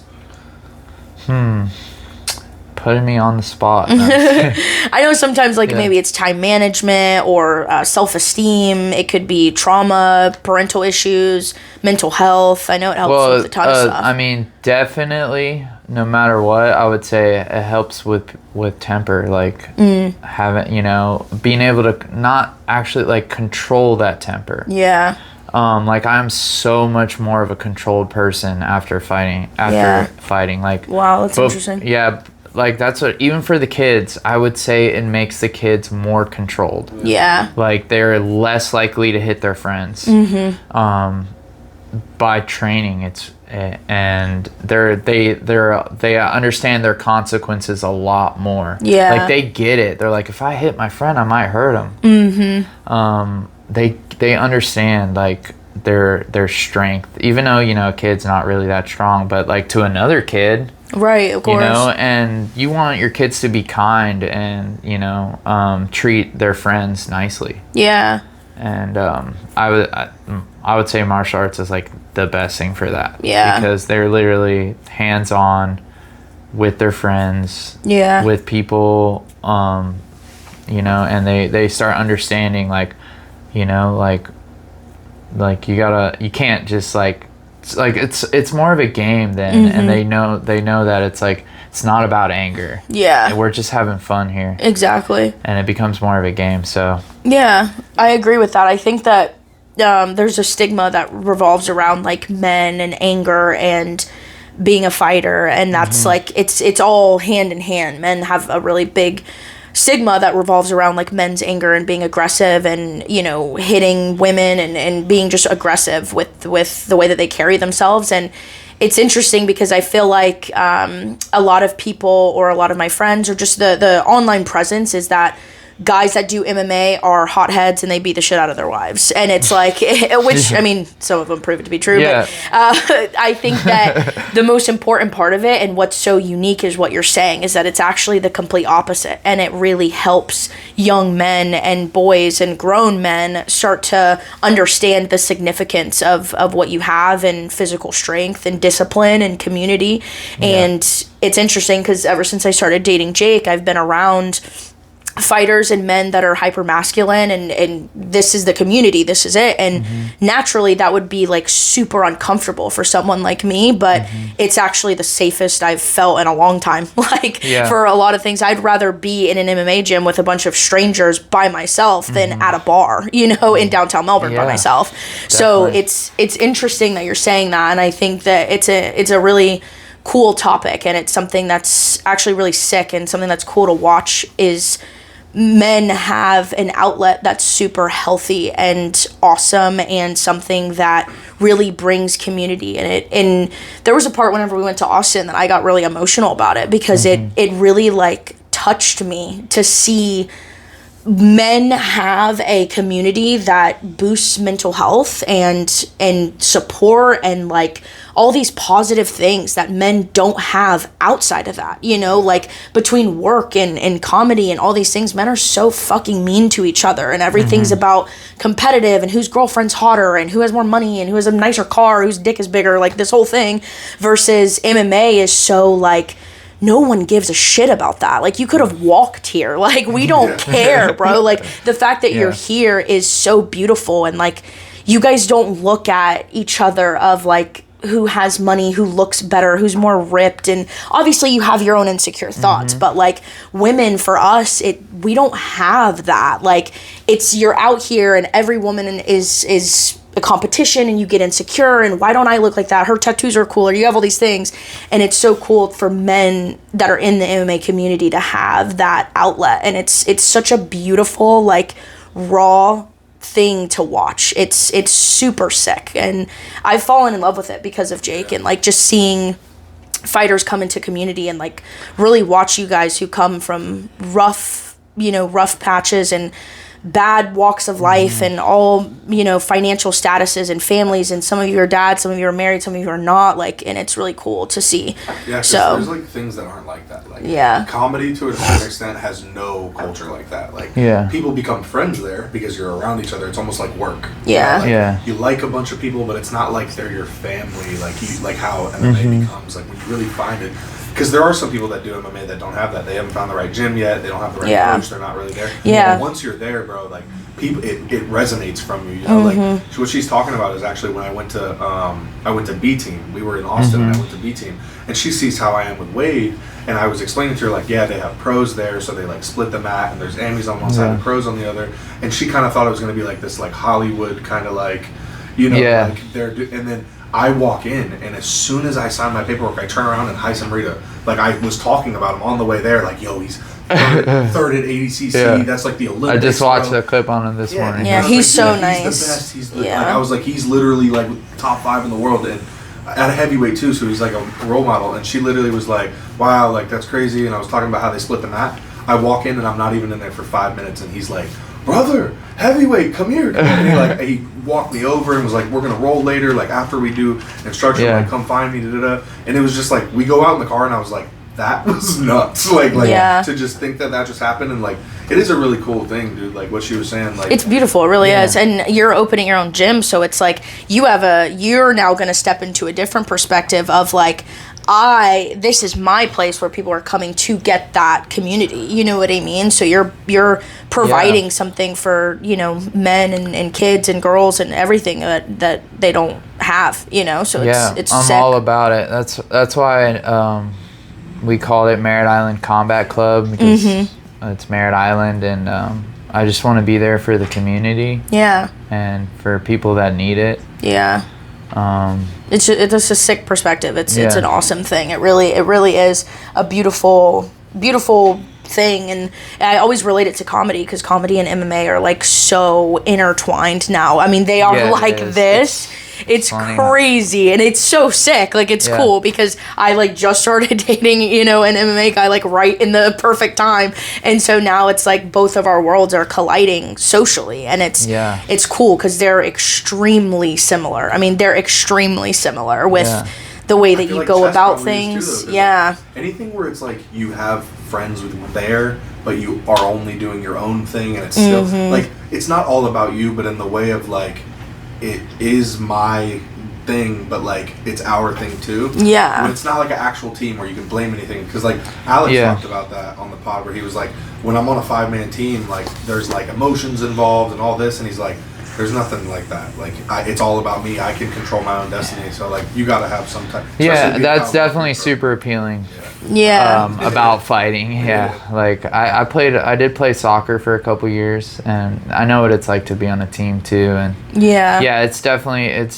Putting me on the spot. I know sometimes, like, maybe it's time management or self-esteem. It could be trauma, parental issues, mental health. I know it helps with a ton of stuff. I mean, definitely, no matter what, I would say it helps with temper. Like, having, you know, being able to not actually, like, control that temper. Yeah. Like, I'm so much more of a controlled person after fighting. Like, wow, that's interesting. Yeah. Like, that's what, even for the kids, I would say it makes the kids more controlled. Yeah. Like, they're less likely to hit their friends. By training, and they understand their consequences a lot more. Yeah. Like, they get it. They're like, if I hit my friend, I might hurt him. They understand, like, their strength, even though, you know, a kid's not really that strong, but, like, to another kid, right, of course, you know, and you want your kids to be kind and, you know, treat their friends nicely. Yeah. And I would say martial arts is, like, the best thing for that. Yeah. Because they're literally hands-on with their friends. Yeah. With people, you know, and they start understanding, like, you know, like you can't just, like, it's more of a game then, and they know that it's, like, it's not about anger. Yeah. We're just having fun here. Exactly. And it becomes more of a game, so. Yeah, I agree with that. I think that there's a stigma that revolves around, like, men and anger and being a fighter, and that's like it's all hand in hand. Men have a really big stigma that revolves around, like, men's anger and being aggressive and, you know, hitting women and being just aggressive with the way that they carry themselves. And it's interesting because I feel like a lot of people or a lot of my friends or just the online presence is that guys that do MMA are hotheads and they beat the shit out of their wives. And it's like, which, I mean, some of them prove it to be true, but I think that the most important part of it and what's so unique is what you're saying is that it's actually the complete opposite. And it really helps young men and boys and grown men start to understand the significance of what you have and physical strength and discipline and community. And it's interesting because ever since I started dating Jake, I've been around fighters and men that are hyper masculine and this is the community, this is it, and naturally that would be like super uncomfortable for someone like me, but it's actually the safest I've felt in a long time. Like for a lot of things, I'd rather be in an MMA gym with a bunch of strangers by myself than at a bar, you know, in downtown Melbourne by myself. Definitely. So it's interesting that you're saying that, and I think that it's a really cool topic, and it's something that's actually really sick, and something that's cool to watch is men have an outlet that's super healthy and awesome and something that really brings community in it. And there was a part whenever we went to Austin that I got really emotional about it because it really like touched me to see men have a community that boosts mental health and support and like all these positive things that men don't have outside of that, you know, like between work and comedy and all these things, men are so fucking mean to each other and everything's about competitive and whose girlfriend's hotter and who has more money and who has a nicer car, whose dick is bigger, like this whole thing, versus MMA is so like, no one gives a shit about that. Like, you could have walked here. Like, we don't care, bro. Like, the fact that you're here is so beautiful. And, like, you guys don't look at each other of, like, who has money, who looks better, who's more ripped. And obviously you have your own insecure thoughts. But, like, women, for us, we don't have that. Like, it's you're out here and every woman is a competition and you get insecure and why don't I look like that? Her tattoos are cooler. You have all these things. And it's so cool for men that are in the MMA community to have that outlet. And it's such a beautiful, like, raw thing to watch. It's super sick. And I've fallen in love with it because of Jake and like just seeing fighters come into community and like really watch you guys who come from rough patches and bad walks of life and all, you know, financial statuses and families, and some of you are dads, some of you are married, some of you are not, like, and it's really cool to see. Yeah, so there's like things that aren't like that. Like comedy to a certain extent has no culture like that. Like people become friends there because you're around each other. It's almost like work. Yeah. You know, like, you like a bunch of people, but it's not like they're your family, like how MMA becomes. Like when you really find it. Because there are some people that do MMA that don't have that. They haven't found the right gym yet. They don't have the right coach. They're not really there. Yeah. And once you're there, bro, like people, it resonates from you. You know, like what she's talking about is actually when I went to B Team. We were in Austin and I went to B Team, and she sees how I am with Wade. And I was explaining to her like, yeah, they have pros there, so they like split the mat, and there's Amis on one side and pros on the other. And she kind of thought it was going to be like this like Hollywood kind of like, you know, like and then. I walk in, and as soon as I sign my paperwork, I turn around and hi Samrita. Like, I was talking about him on the way there, like, yo, he's third at ADCC. That's like the Olympics. I just watched a clip on him this morning. Yeah, he's so nice. He's the best. He's like, I was like, he's literally like top 5 in the world, and at a heavyweight too, so he's like a role model. And she literally was like, wow, like, that's crazy. And I was talking about how they split the mat. I walk in, and I'm not even in there for 5 minutes, and he's like, brother, heavyweight, come here. And he walked me over and was like, we're gonna roll later, like after we do instruction, like come find me, and it was just like, we go out in the car and I was like, that was nuts. Like to just think that just happened, and like it is a really cool thing, dude. Like what she was saying, like it's beautiful, it really is. And you're opening your own gym, so it's like you're now gonna step into a different perspective of like, this is my place where people are coming to get that community. You know what I mean? So you're providing something for, you know, men and kids and girls and everything that they don't have, you know? So it's I'm sick. all about it. That's why we called it Merritt Island Combat Club, because it's Merritt Island, and I just want to be there for the community. Yeah. And for people that need it. Yeah. It's just a sick perspective. It's an awesome thing. It really is a beautiful thing. And I always relate it to comedy, because comedy and MMA are like so intertwined now. I mean, they are like this. it's crazy, and it's so sick. Like, it's cool because I like just started dating, you know, an MMA guy like right in the perfect time, and so now it's like both of our worlds are colliding socially, and it's cool because they're extremely similar. I mean, they're extremely similar with the way that you go about things. Too, though, anything where it's like you have friends with there, but you are only doing your own thing, and it's still like it's not all about you, but in the way of like it is my thing, but like it's our thing too. Yeah, when it's not like an actual team where you can blame anything, because like Alex talked about that on the pod where he was like, when I'm on a 5-man team, like there's like emotions involved and all this, and he's like, there's nothing like that. Like it's all about me. I can control my own destiny. So like you gotta have some type. Yeah, that's definitely super appealing. About fighting. Like I did play soccer for a couple years, and I know what it's like to be on a team too. And it's definitely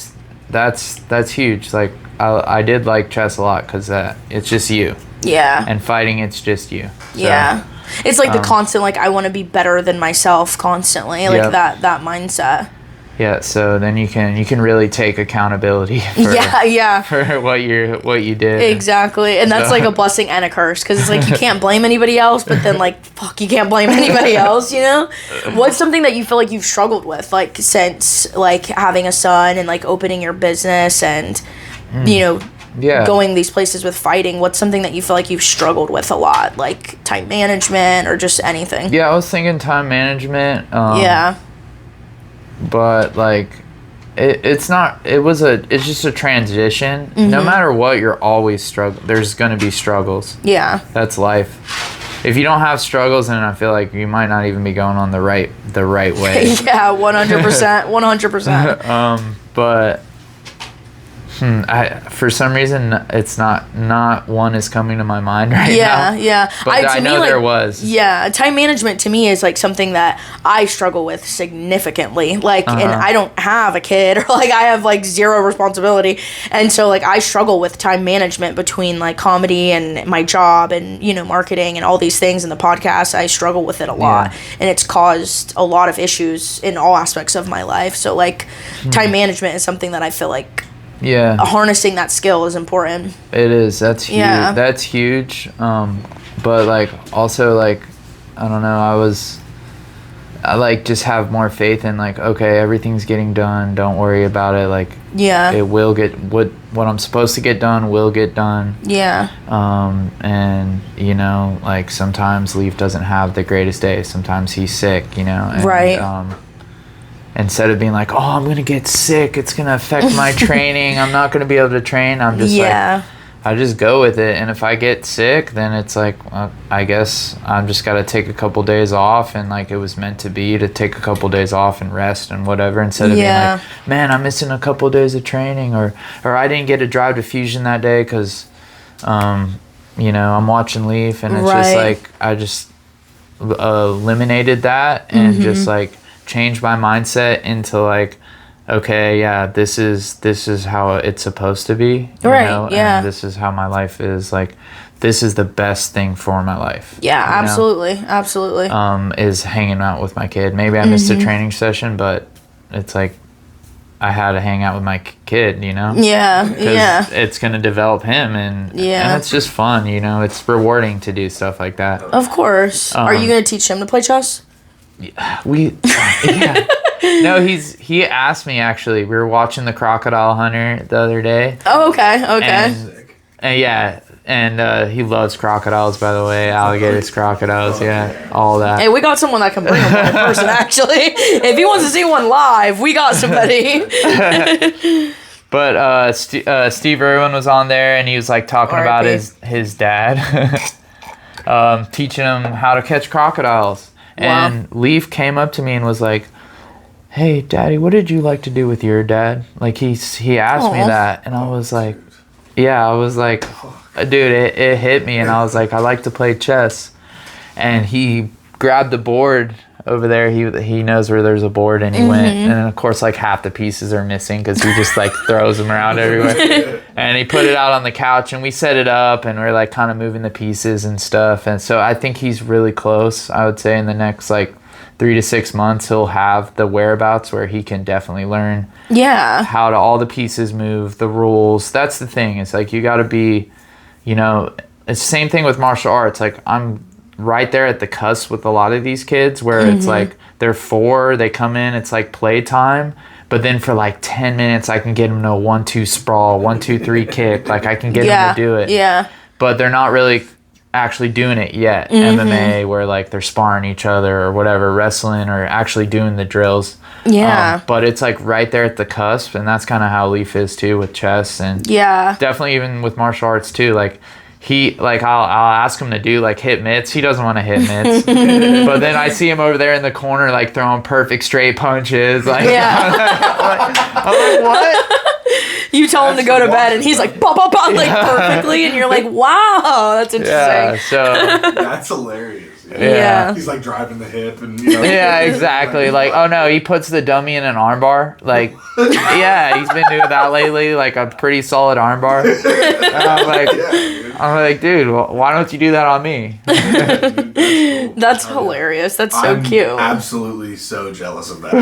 that's huge. Like I did like chess a lot because it's just you. Yeah. And fighting, it's just you. So, yeah. It's like the constant, like, I want to be better than myself constantly, like that mindset. Yeah, so then you can really take accountability for what you did. Exactly, and that's like a blessing and a curse, because it's like you can't blame anybody else, but then like, fuck, you can't blame anybody else, you know? What's something that you feel like you've struggled with, like, since, like, having a son and, like, opening your business and, you know, going these places with fighting? What's something that you feel like you've struggled with a lot, like time management or just anything? Yeah, I was thinking time management. But like it's just a transition. No matter what, you're always there's gonna be struggles. Yeah, that's life. If you don't have struggles, then I feel like you might not even be going on the right way. 100%. But for some reason, it's not one is coming to my mind right now. But I know there was. Yeah, time management to me is like something that I struggle with significantly. Like, and I don't have a kid, or like I have like zero responsibility, and so like I struggle with time management between like comedy and my job and, you know, marketing and all these things, and the podcast. I struggle with it a lot, and it's caused a lot of issues in all aspects of my life. So like, time management is something that I feel like. Yeah, harnessing that skill is important. It is. That's huge. Yeah. That's huge. But like also like, I don't know. I like just have more faith in like, okay, everything's getting done. Don't worry about it. Like, it will get what I'm supposed to get done will get done. Yeah. And you know, like sometimes Leaf doesn't have the greatest day. Sometimes he's sick. You know. And, right. Instead of being like, oh, I'm going to get sick, it's going to affect my training, I'm not going to be able to train, I'm just like, I just go with it. And if I get sick, then it's like, well, I guess I'm just got to take a couple days off, and like it was meant to be to take a couple days off and rest and whatever, instead of being like, man, I'm missing a couple days of training, or I didn't get to drive to Fusion that day because, you know, I'm watching Leaf, and it's just like, I just eliminated that and just like, change my mindset into like, okay, this is how it's supposed to be, you know? And this is how my life is. Like, this is the best thing for my life. Absolutely is hanging out with my kid. Maybe I missed a training session, but it's like I had to hang out with my kid, you know? Because it's gonna develop him, and it's just fun, you know? It's rewarding to do stuff like that. Of course. Are you gonna teach him to play chess? No, he asked me, actually. We were watching The Crocodile Hunter the other day. Oh, okay. And he loves crocodiles, by the way. Alligators, crocodiles, all that. Hey, we got someone that can bring him one in person, actually. If he wants to see one live, we got somebody. But Steve Irwin was on there, and he was like talking about his dad teaching him how to catch crocodiles. Wow. And Leaf came up to me and was like, hey, Daddy, what did you like to do with your dad? Like, he asked me that, and I was like, dude, it hit me, and I was like, I like to play chess. And he grabbed the board over there. He knows where there's a board, and he went, and then of course like half the pieces are missing because he just like throws them around everywhere. And he put it out on the couch, and we set it up, and we're like kind of moving the pieces and stuff. And so I think he's really close, I would say, in the next like 3 to 6 months, he'll have the whereabouts where he can definitely learn how to all the pieces move, the rules. That's the thing. It's like you got to be, you know, it's the same thing with martial arts. Like I'm right there at the cusp with a lot of these kids where it's like they're 4, they come in, it's like playtime. But then for like 10 minutes, I can get them to a 1-2 sprawl, 1-2-3 kick. Like I can get them to do it. Yeah. But they're not really actually doing it yet. MMA, where like they're sparring each other or whatever, wrestling or actually doing the drills. Yeah. But it's like right there at the cusp, and that's kind of how Leaf is too with chess and definitely even with martial arts too. Like he, like I'll ask him to do like hit mitts. He doesn't want to hit mitts. But then I see him over there in the corner like throwing perfect straight punches. Like, I'm like, what? You tell him to go to bed, and he's like, bah, bah, bah, like perfectly, and you're like, wow, that's interesting. Yeah, so that's hilarious. Yeah. He's like driving the hip and, you know. Yeah, exactly. Like, oh no, he puts the dummy in an armbar. Like, yeah, he's been doing that lately, like a pretty solid armbar. And I'm like, dude, well, why don't you do that on me? That's hilarious. That's so cute. Absolutely so jealous of that.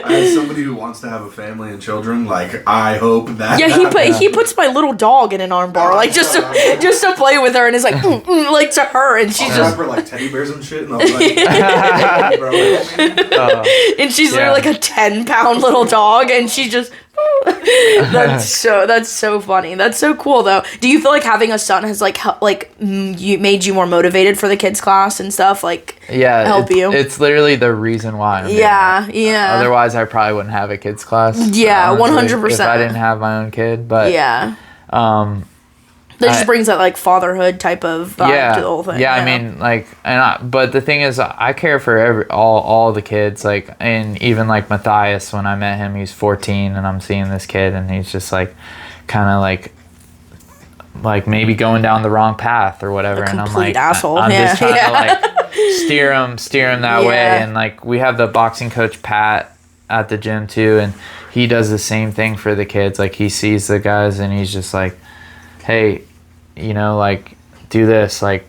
As somebody who wants to have a family and children, like I hope that. Yeah, he puts my little dog in an armbar, like just to play with her, and is like like to her, and she's just for like teddy bears and shit, and I was like, bro, and she's literally like a 10-pound little dog, and she just. That's so funny. That's so cool though. Do you feel like having a son has you made you more motivated for the kids class and stuff, like help you? It's literally the reason why. Otherwise I probably wouldn't have a kids class. Yeah, 100%. If I didn't have my own kid, but that just brings that like fatherhood type of vibe to the whole thing. Yeah, I mean, like, but the thing is, I care for all the kids, like, and even like Matthias, when I met him, he's 14, and I'm seeing this kid, and he's just like, kind of like maybe going down the wrong path or whatever, and I'm like, asshole. I'm just trying to like steer him that way, and like we have the boxing coach Pat at the gym too, and he does the same thing for the kids. Like he sees the guys, and he's just like, hey, you know, like, do this, like,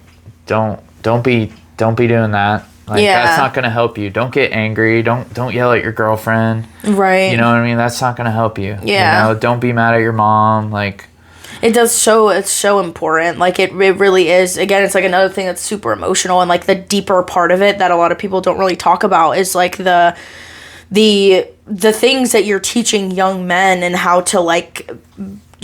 don't be doing that. Like, that's not gonna help you. Don't get angry. Don't yell at your girlfriend. Right. You know what I mean? That's not gonna help you. Yeah. You know, don't be mad at your mom. Like, it's so important. Like it really is. Again, it's like another thing that's super emotional, and like the deeper part of it that a lot of people don't really talk about is like the things that you're teaching young men and how to like,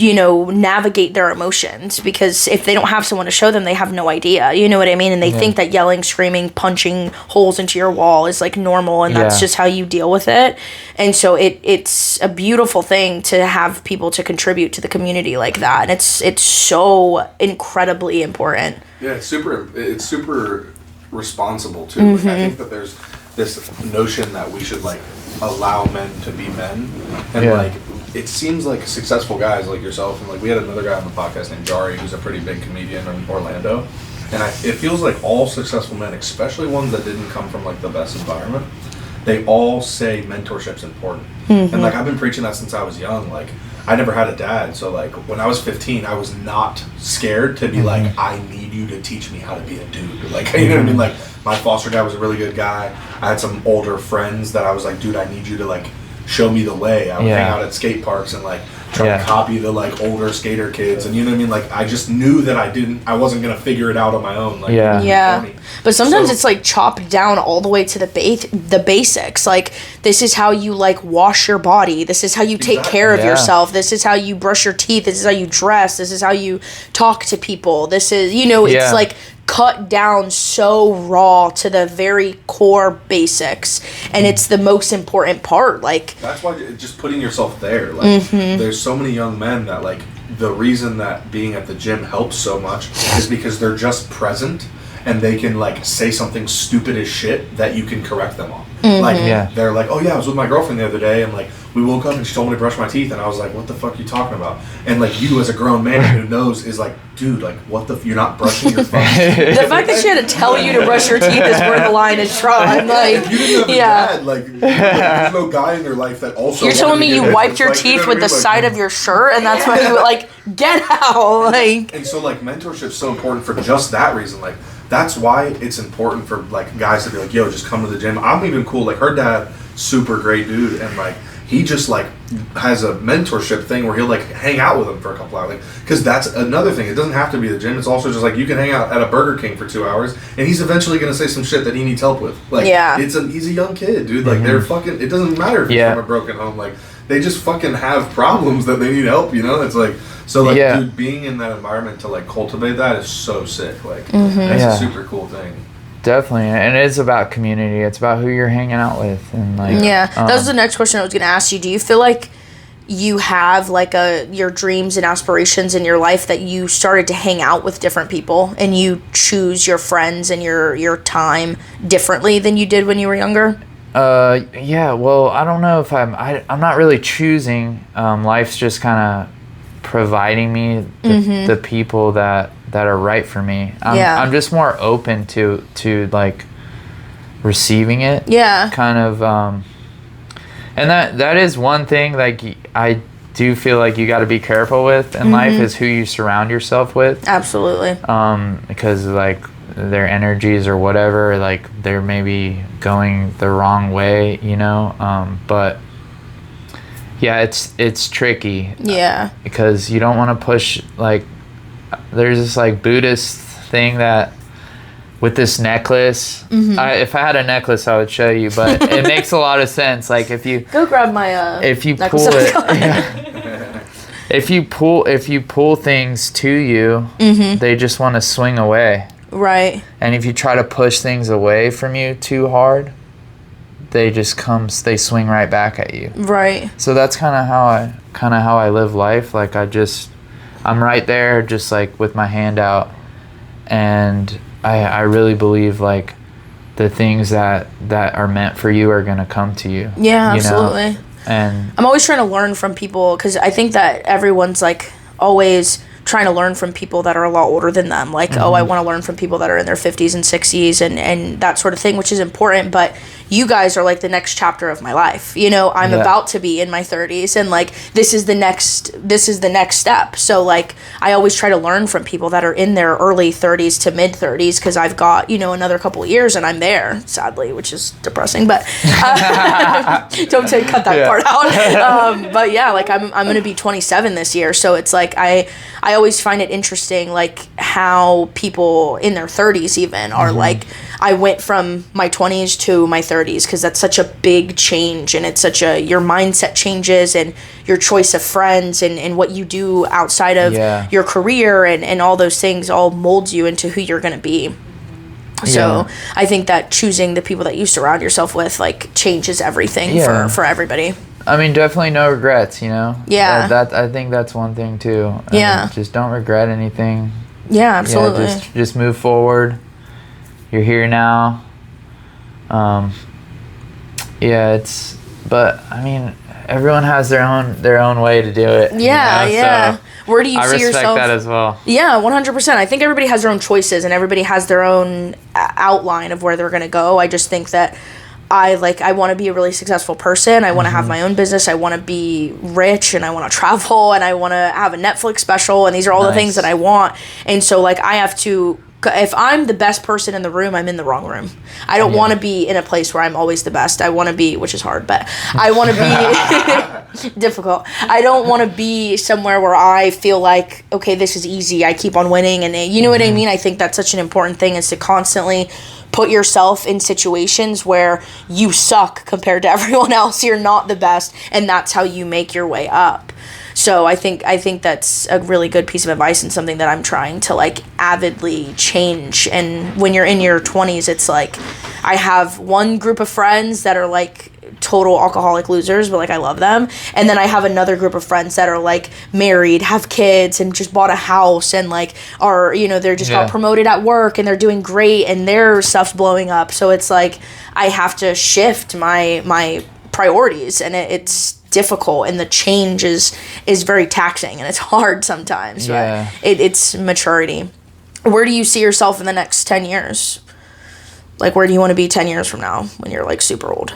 you know, navigate their emotions, because if they don't have someone to show them, they have no idea, you know what I mean? And they think that yelling, screaming, punching holes into your wall is like normal, and that's just how you deal with it. And so it's a beautiful thing to have people to contribute to the community like that, and it's so incredibly important. Yeah, it's super responsible too. Like, I think that there's this notion that we should like allow men to be men, and like it seems like successful guys like yourself, and like we had another guy on the podcast named Jari, who's a pretty big comedian in Orlando, and it feels like all successful men, especially ones that didn't come from like the best environment, they all say mentorship's important. And like I've been preaching that since I was young. Like I never had a dad, so like when I was 15, I was not scared to be like, I need you to teach me how to be a dude. Like, you know what I mean? Like my foster dad was a really good guy. I had some older friends that I was like, dude, I need you to like show me the way. I would hang out at skate parks and like try to copy the like older skater kids, and you know what I mean? Like I just knew that I wasn't gonna figure it out on my own. Like, but sometimes it's like chopped down all the way to the basics. Like this is how you like wash your body. This is how you take care of yourself. This is how you brush your teeth. This is how you dress. This is how you talk to people. This is, you know, it's like cut down so raw to the very core basics, and it's the most important part. Like that's why just putting yourself there, like there's so many young men that like the reason that being at the gym helps so much is because they're just present, and they can like say something stupid as shit that you can correct them on. Like they're like, oh yeah, I was with my girlfriend the other day, and like we woke up and she told me to brush my teeth, and I was like, what the fuck are you talking about? And like you as a grown man who knows is like, dude, like what you're not brushing your fucking the fact that she had to tell you to brush your teeth is where the line is drawn. Like you didn't have a dad, like there's no guy in your life that also you're telling me you wiped your teeth with the side of your shirt, and that's why you like get out. Like and so like mentorship's so important for just that reason. Like that's why it's important for like guys to be like, yo, just come to the gym. I'm even cool. Like her dad, super great dude, and like he just like has a mentorship thing where he'll like hang out with him for a couple hours, because that's another thing. It doesn't have to be the gym. It's also just like you can hang out at a Burger King for 2 hours, and he's eventually gonna say some shit that he needs help with. Like, he's a young kid, dude. Like they're fucking. It doesn't matter if he's from a broken home. Like they just fucking have problems that they need help. You know, it's like so. Like, dude, being in that environment to like cultivate that is so sick. Like, it's a super cool thing. Definitely, and it is about community. It's about who you're hanging out with, and like that was the next question I was going to ask you. Do you feel like you have like your dreams and aspirations in your life that you started to hang out with different people and you choose your friends and your time differently than you did when you were younger? Yeah. Well, I don't know if I'm not really choosing. Life's just kind of providing me the people that are right for me. I'm just more open to like receiving it. Yeah. Kind of and that is one thing like I do feel like you got to be careful with in life is who you surround yourself with. Absolutely. Because like their energies or whatever, like they're maybe going the wrong way, you know, but yeah, it's tricky. Yeah. Because you don't want to push, like, there's this, like, Buddhist thing that, with this necklace, if I had a necklace, I would show you, but it makes a lot of sense. Like, if you... Go grab my, if you pull it... if you pull things to you, they just want to swing away. Right. And if you try to push things away from you too hard, they swing right back at you. Right. So that's kind of how I live life. Like I'm right there, just like with my hand out, and I really believe like the things that are meant for you are gonna come to you. Yeah, absolutely. Know? And I'm always trying to learn from people, because I think that everyone's like always trying to learn from people that are a lot older than them. Like, oh, I want to learn from people that are in their 50s and 60s and that sort of thing, which is important. But you guys are like the next chapter of my life. You know, I'm about to be in my 30s, and like this is the next step. So like I always try to learn from people that are in their early 30s to mid 30s, because I've got, you know, another couple of years and I'm there, sadly, which is depressing, but don't cut that part out. But yeah, like I'm going to be 27 this year. So it's like I always find it interesting, like how people in their 30s even are like, I went from my 20s to my 30s, because that's such a big change, and it's your mindset changes, and your choice of friends and what you do outside of your career and all those things all molds you into who you're going to be. So I think that choosing the people that you surround yourself with like changes everything for everybody. I mean, definitely no regrets, you know? Yeah. That I think that's one thing too. Just don't regret anything. Yeah, absolutely. Yeah, just move forward. You're here now. But I mean, everyone has their own way to do it. Yeah, you know? Yeah. So where do you see yourself? I respect that as well. Yeah, 100%. I think everybody has their own choices, and everybody has their own outline of where they're going to go. I just think that I want to be a really successful person. I want to have my own business. I want to be rich, and I want to travel, and I want to have a Netflix special, and these are all the things that I want. And so like I have to, if I'm the best person in the room, I'm in the wrong room. I don't want to be in a place where I'm always the best. I want to be, which is hard, but I want to be difficult. I don't want to be somewhere where I feel like, okay, this is easy. I keep on winning, and you know what I mean? I think that's such an important thing, is to constantly put yourself in situations where you suck compared to everyone else. You're not the best, and that's how you make your way up. So I think that's a really good piece of advice, and something that I'm trying to like avidly change. And when you're in your 20s, it's like I have one group of friends that are like total alcoholic losers, but like I love them, and then I have another group of friends that are like married, have kids, and just bought a house, and like are, you know, they're just got promoted at work, and they're doing great, and their stuff's blowing up. So it's like I have to shift my priorities, and it's difficult, and the change is very taxing, and it's hard sometimes. But it's maturity. Where do you see yourself in the next 10 years? Like, where do you want to be 10 years from now when you're like super old?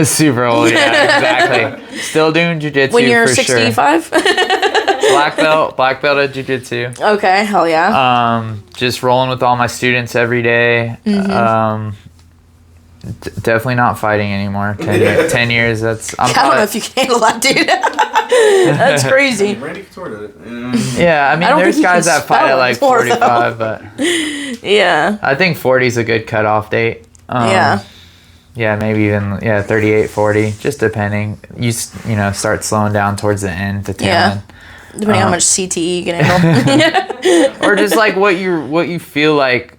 Super old, yeah, exactly. Still doing jiu-jitsu when you're 65? Sure. black belt at jiu-jitsu. Okay, hell yeah. Just rolling with all my students every day. Definitely not fighting anymore. 10 years. I don't know if you can handle that, dude. That's crazy. Randy Couture did it. Yeah, I mean, there's guys that fight at like 45, but yeah, I think 40 is a good cutoff date. Yeah, maybe even 38, 40, just depending. You start slowing down towards the end, the tail end. Depending on how much CTE you can handle. Or just like what you feel like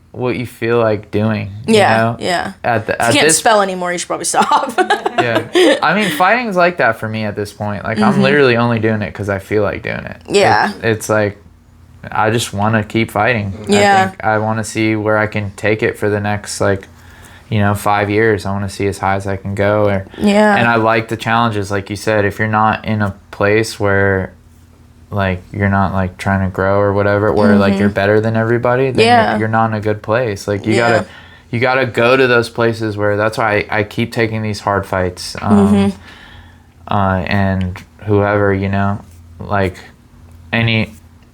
doing. Yeah, you know? If you can't spell anymore, you should probably stop. Yeah, I mean, fighting's like that for me at this point. Like, I'm literally only doing it because I feel like doing it. Yeah, it's like I just want to keep fighting. Yeah, I think I want to see where I can take it for the next 5 years. I want to see as high as I can go. And I like the challenges, like you said. If you're not in a place where you're not trying to grow or whatever, where you're better than everybody, then you're not in a good place. You gotta go to those places where, that's why I keep taking these hard fights. And whoever,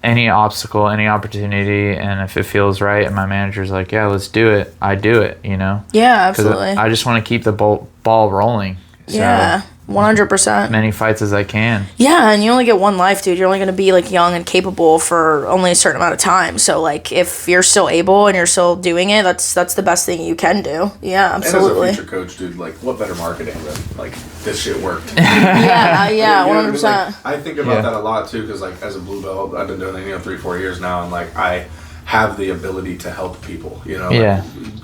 any obstacle, any opportunity, and if it feels right and my manager's like, yeah, let's do it, I do it, Yeah, absolutely. I just want to keep the ball rolling. Yeah. 100%. Many fights as I can. Yeah, and you only get one life, dude. You're only going to be young and capable for only a certain amount of time. So if you're still able and you're still doing it, that's the best thing you can do. Yeah, absolutely. And as a future coach, dude, what better marketing than this shit worked? yeah, 100%. I think about that a lot too, because as a blue belt, I've been doing it 3-4 years now, and I have the ability to help people.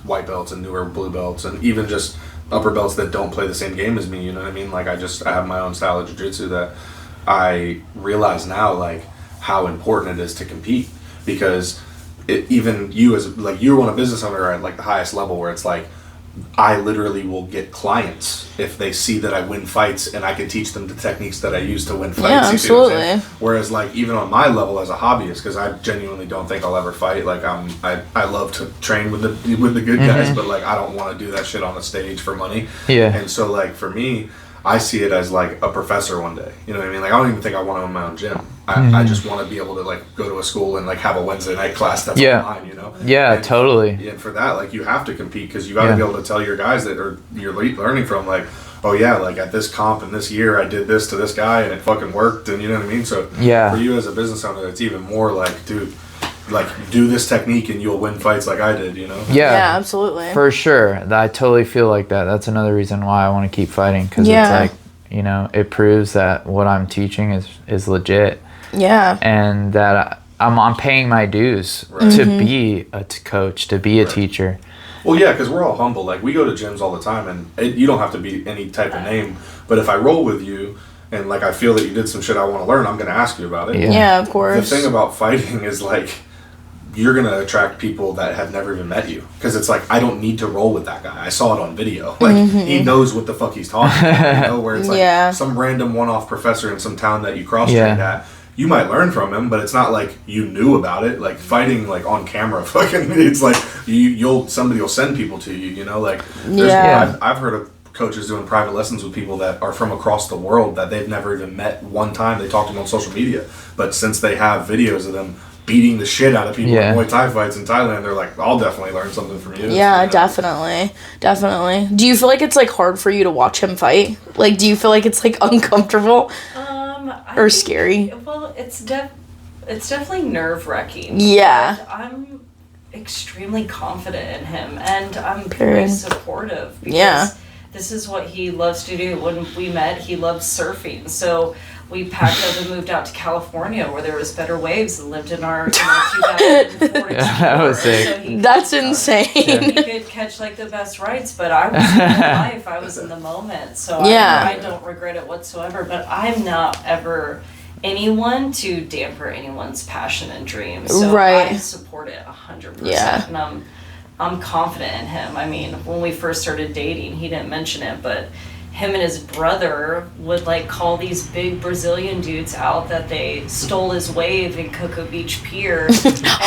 White belts and newer blue belts, and even just upper belts that don't play the same game as me, you know what I mean? I have my own style of jiu-jitsu that I realize now, how important it is to compete, because even you as you want a business owner at the highest level, where it's I literally will get clients if they see that I win fights and I can teach them the techniques that I use to win fights. Yeah, absolutely. Whereas even on my level as a hobbyist, because I genuinely don't think I'll ever fight. I love to train with the good guys, but I don't want to do that shit on a stage for money. Yeah. And so for me, I see it as a professor one day. You know what I mean? I don't even think I want to own my own gym. I just want to be able to go to a school and have a Wednesday night class that's online, Yeah, and, totally. And for that, you have to compete, because you got to be able to tell your guys that you're learning from, oh yeah, at this comp in this year I did this to this guy and it fucking worked, and you know what I mean? So for you as a business owner, it's even more dude, do this technique and you'll win fights like I did, Yeah, absolutely. For sure. I totally feel like that. That's another reason why I want to keep fighting, because it's it proves that what I'm teaching is legit. Yeah. And that I'm paying my dues to be a coach, to be a teacher. Well, yeah, because we're all humble. We go to gyms all the time, and you don't have to be any type of name, but if I roll with you and I feel that you did some shit I want to learn, I'm going to ask you about it. Yeah, of course. The thing about fighting is you're going to attract people that have never even met you, because it's I don't need to roll with that guy. I saw it on video. He knows what the fuck he's talking about, where it's some random one-off professor in some town that you cross-trained at. You might learn from him, but it's not you knew about it. Fighting on camera, fucking, it's somebody will send people to you, I've heard of coaches doing private lessons with people that are from across the world that they've never even met one time. They talk to them on social media, but since they have videos of them beating the shit out of people in Muay Thai fights in Thailand, they're I'll definitely learn something from you. Yeah, definitely. Do you feel it's hard for you to watch him fight? Do you feel it's uncomfortable or scary? Well, it's definitely nerve-wracking. Yeah. I'm extremely confident in him, and I'm very supportive, because this is what he loves to do. When we met, he loves surfing, so we packed up and moved out to California, where there was better waves, and lived in our 2004 that was sick. So that's insane. He could catch the best rides, but I was in life. I was in the moment, so I don't regret it whatsoever. But I'm not ever anyone to damper anyone's passion and dreams. So I support it 100%. Yeah. And I'm confident in him. I mean, when we first started dating, he didn't mention it, but him and his brother would call these big Brazilian dudes out that they stole his wave in Cocoa Beach Pier.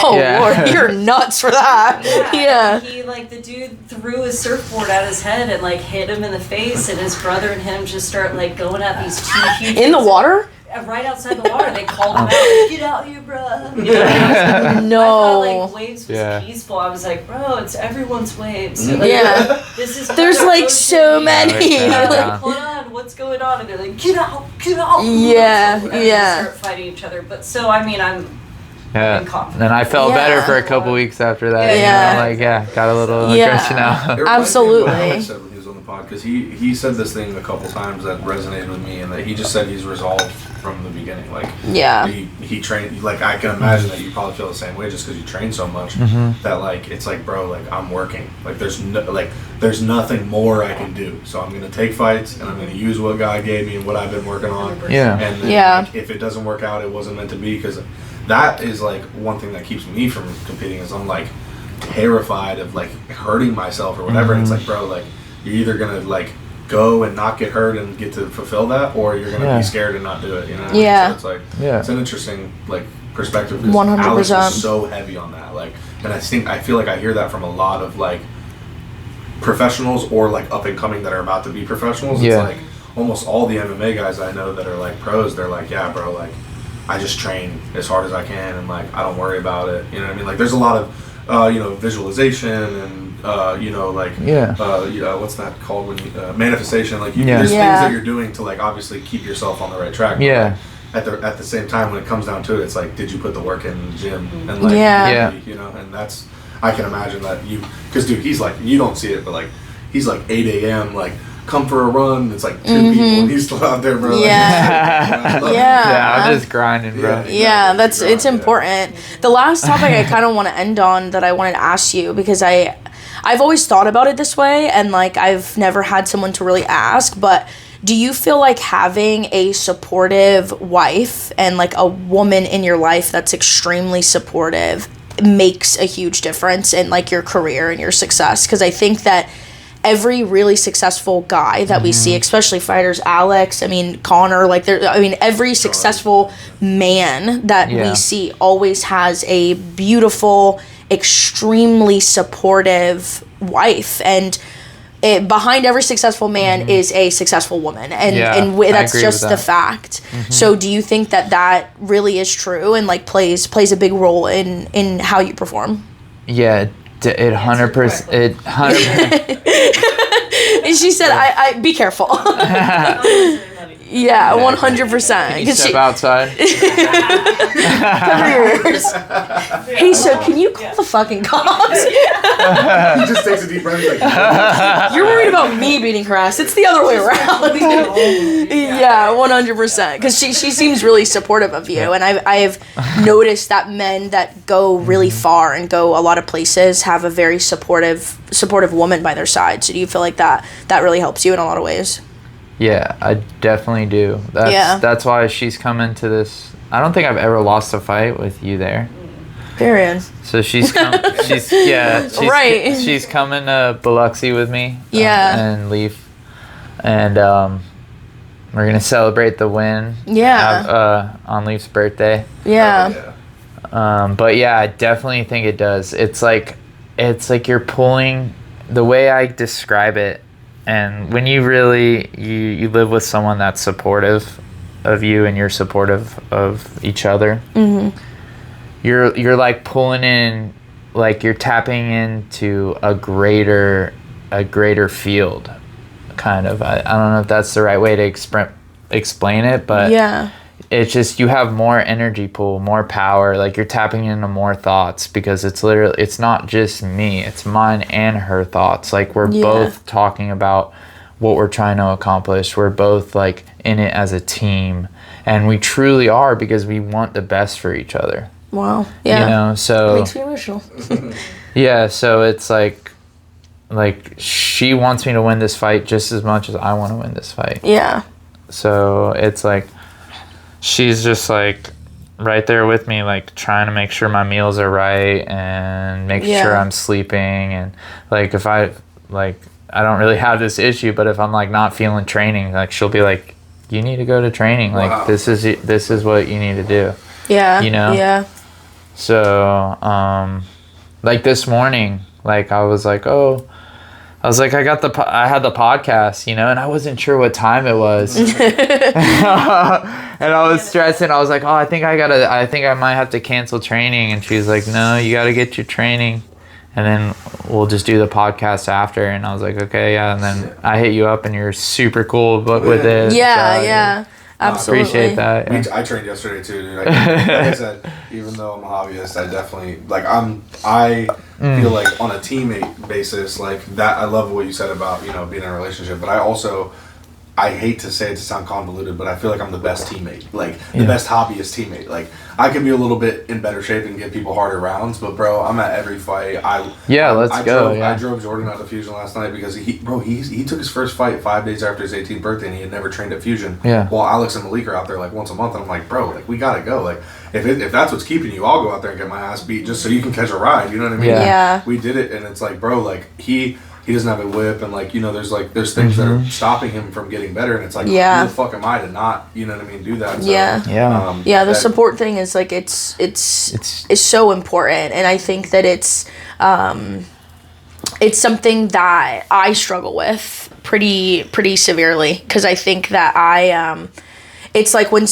Lord, you're nuts for that. Yeah. He the dude threw his surfboard at his head and hit him in the face, and his brother and him just start going at these two huge in the water. right outside the water, they called him out, like, get out here, bro. You know, No. I thought, like, waves was peaceful. I was like, bro, it's everyone's waves. Like, this is there's like so many. Like, hold on, what's going on? And they're like, get out. Yeah, and they start fighting each other. But so, I mean, I'm confident. And I felt better for a couple weeks after that. Got a little aggression out. Absolutely. Because he said this thing a couple times that resonated with me, and that he just said he's resolved from the beginning. Like, he trained, like, I can imagine that you probably feel the same way just because you train so much, that, like, it's like, bro, like, I'm working. Like, there's nothing more I can do. So I'm going to take fights, and I'm going to use what God gave me and what I've been working on. Yeah. And then, like, if it doesn't work out, it wasn't meant to be, because that is, like, one thing that keeps me from competing is I'm, like, terrified of, like, hurting myself or whatever. And it's like, bro, like, you're either gonna like go and not get hurt and get to fulfill that, or you're gonna be scared and not do it. You know? So it's like it's an interesting like perspective. 100%. Alex is so heavy on that. Like, and I feel like I hear that from a lot of like professionals or like up and coming that are about to be professionals. It's like almost all the MMA guys I know that are like pros. They're like, yeah, bro, like I just train as hard as I can and like I don't worry about it. You know what I mean? Like, there's a lot of visualization and what's that called when you manifestation, like there's things that you're doing to like obviously keep yourself on the right track, at the same time when it comes down to it, it's like, did you put the work in the gym? And like and that's, I can imagine that because dude, he's like, you don't see it, but like he's like 8 a.m. like come for a run. It's like 2 people and he's still out there, bro. I'm just grinding, bro. It's important. The last topic I kind of want to end on that I wanted to ask you, because I've always thought about it this way, and like I've never had someone to really ask, but do you feel like having a supportive wife and like a woman in your life that's extremely supportive makes a huge difference in like your career and your success? Because I think that every really successful guy that we see, especially fighters, Alex, I mean, Connor, like every successful man that we see always has a beautiful, extremely supportive wife, and behind every successful man is a successful woman, and that's just the fact. So do you think that really is true and like plays a big role in how you perform? It 100%. It 100%. And she said, "I be careful." 100%. Can you step outside? Cover your ears. Hey, so can you call the fucking cops? He just takes a deep breath. Like, you're worried about me being harassed. It's the other way around. 100%. Because she seems really supportive of you, and I've noticed that men that go really far and go a lot of places have a very supportive woman by their side. So do you feel like that really helps you in a lot of ways? Yeah, I definitely do. That's why she's coming to this. I don't think I've ever lost a fight with you there. Period. So she's coming to Biloxi with me. And Leaf, and we're gonna celebrate the win. On Leaf's birthday. But I definitely think it does. It's like you're pulling. The way I describe it. And when you really you live with someone that's supportive of you and you're supportive of each other, you're like pulling in, like you're tapping into a greater field, kind of. I don't know if that's the right way to explain it, but it's just you have more energy pool, more power. Like you're tapping into more thoughts, because it's not just me, it's mine and her thoughts. Like we're both talking about what we're trying to accomplish. We're both like in it as a team, and we truly are, because we want the best for each other. Wow. Yeah. So it makes me emotional. So it's like she wants me to win this fight just as much as I want to win this fight. So it's like she's just like right there with me, like trying to make sure my meals are right and make sure I'm sleeping. And like if I don't really have this issue, but if I'm like not feeling training, like she'll be like, you need to go to training. Like this is what you need to do. So like this morning, like I was like, I was like, I had the podcast, and I wasn't sure what time it was. And I was stressing. I was like, oh, I think I might have to cancel training. And she was like, no, you got to get your training. And then we'll just do the podcast after. And I was like, okay, yeah. And then I hit you up and you're super cool with it. Yeah, so, yeah. Absolutely. Appreciate that. Yeah. I trained yesterday too, dude. Like I said, even though I'm a hobbyist, I definitely I feel like on a teammate basis, like that. I love what you said about being in a relationship, but I hate to say it to sound convoluted, but I feel like I'm the best teammate, like the best hobbyist teammate. Like I can be a little bit in better shape and give people harder rounds, but bro, I'm at every fight. I drove Jordan out of Fusion last night because he took his first fight 5 days after his 18th birthday and he had never trained at Fusion. Yeah. While Alex and Malik are out there like once a month, and I'm like, bro, like we gotta go. Like if that's what's keeping you, I'll go out there and get my ass beat just so you can catch a ride. You know what I mean? Yeah. We did it, and it's like, bro, like he doesn't have a whip, and there's things that are stopping him from getting better, and it's like, who the fuck am I to not, do that? So, the support thing is like it's so important, and I think that it's something that I struggle with pretty severely, because I think that it's like when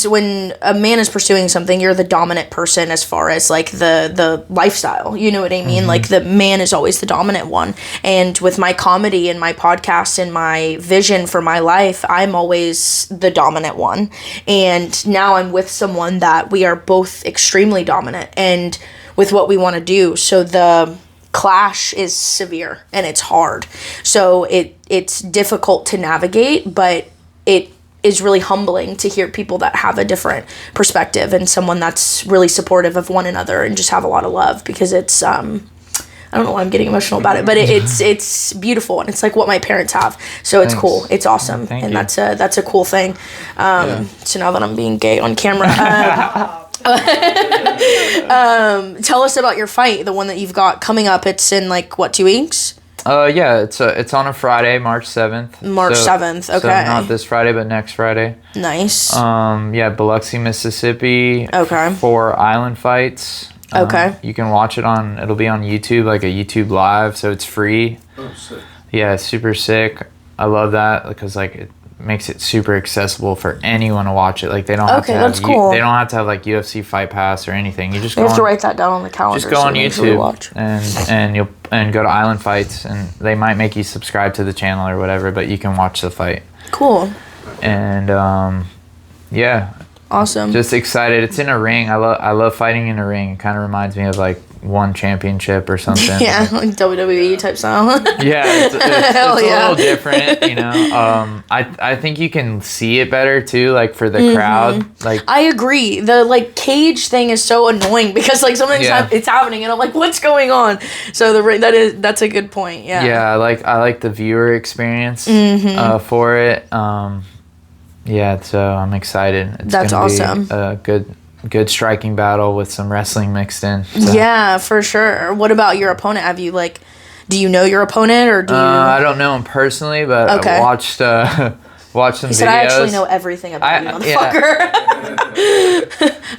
a man is pursuing something, you're the dominant person as far as like the lifestyle, you know what I mean? Like the man is always the dominant one. And with my comedy and my podcast and my vision for my life, I'm always the dominant one. And now I'm with someone that we are both extremely dominant and with what we want to do. So the clash is severe and it's hard. So it's difficult to navigate, but it is really humbling to hear people that have a different perspective and someone that's really supportive of one another and just have a lot of love, because it's I don't know why I'm getting emotional about it, but it's beautiful, and it's like what my parents have. So it's cool. It's awesome. Thank and you. that's a cool thing. So now that I'm being gay on camera, tell us about your fight, the one that you've got coming up. It's in 2 weeks? It's on a Friday, March 7th. March 7th, okay. So not this Friday, but next Friday. Nice. Biloxi, Mississippi. Okay. 4 island fights. Okay. You can watch it it'll be on YouTube, like a YouTube live, so it's free. Oh, sick. Yeah, it's super sick. I love that because it makes it super accessible for anyone to watch it. Like they don't have to have cool. They don't have to have like UFC Fight Pass or anything. You just have to write that down on the calendar. Just go on YouTube and go to Island Fights, and they might make you subscribe to the channel or whatever, but you can watch the fight. Cool. And awesome. Just excited. It's in a ring. I love fighting in a ring. It kind of reminds me of like one championship or something. Yeah, like WWE type style. Yeah, it's a little different, I think you can see it better too, like for the crowd. Like I agree. The cage thing is so annoying because sometimes it's happening and I'm like, what's going on? So that's a good point. Yeah. Yeah, I like the viewer experience for it. So I'm excited. It's awesome. Be a good striking battle with some wrestling mixed in. So. Yeah, for sure. What about your opponent? Have you do you know your opponent, or do you? I don't know him personally, but I've watched some videos. I actually know everything about you, motherfucker.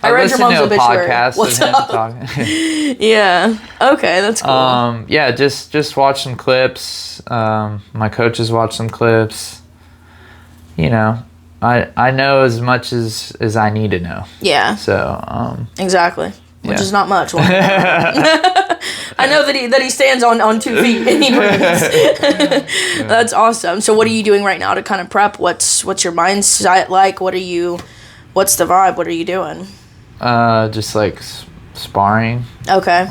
I read your mom's obituary. What's up? Yeah. Okay, that's cool. Just watch some clips. My coaches watch some clips. I know as much as I need to know. Yeah. So exactly. Which is not much. I know that he stands on 2 feet and he breathes. That's awesome. So what are you doing right now to kind of prep? What's your mindset like? What's the vibe? What are you doing? Just like sparring. Okay.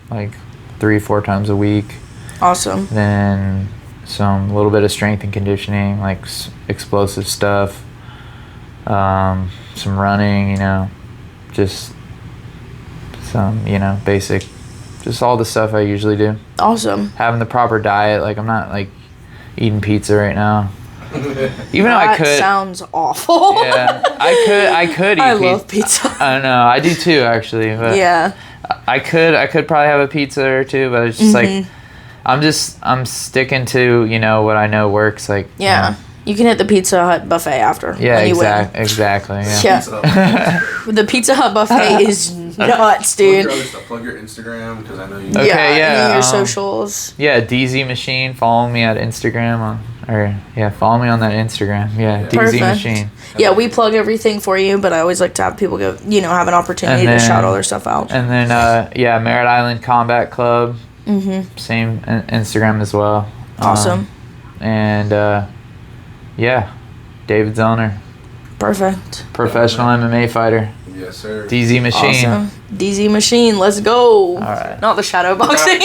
3-4 times a week. Awesome. Then some little bit of strength and conditioning, like explosive stuff. Some running, just some, basic, just all the stuff I usually do. Awesome. Having the proper diet, I'm not eating pizza right now. Even though I could. That sounds awful. Yeah, I could eat pizza. I love pizza. I know, I do too, actually. But yeah. I could probably have a pizza or two, but it's just I'm sticking to, what I know works. You can hit the Pizza Hut buffet after. Yeah, exactly. Yeah. The Pizza Hut buffet is nuts, dude. Plug your Instagram because I know you. Okay, yeah. Your socials. Yeah, DZ Machine. Follow me at Instagram follow me on that Instagram. Yeah, DZ Machine. Yeah, we plug everything for you, but I always like to have people go, have an opportunity to shout all their stuff out. And then, Merritt Island Combat Club. Mm-hmm. Same Instagram as well. Awesome. David Zelner. Perfect. Professional MMA fighter. Yes, sir. DZ Machine. Awesome. DZ Machine, let's go. All right. Not the shadow boxing.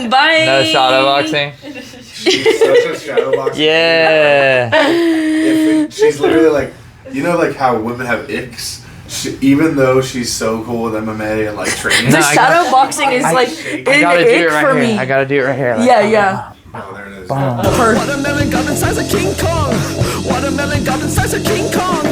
Bye. No shadow boxing. She's such a shadow boxer. Yeah. She's literally like, like how women have icks. Even though she's so cool with MMA and like training. The shadow boxing is like an ick for me. I gotta do it right here. Yeah. Oh, there it is. Watermelon goblin size of King Kong. Watermelon goblin size of King Kong.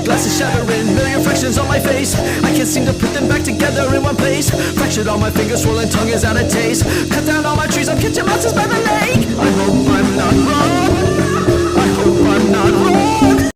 Glasses shattering, million fractions on my face. I can't seem to put them back together in one place. Fractured on my fingers, swollen tongue is out of taste. Cut down all my trees, I'm catching monsters by the lake. I hope I'm not wrong. I hope I'm not wrong.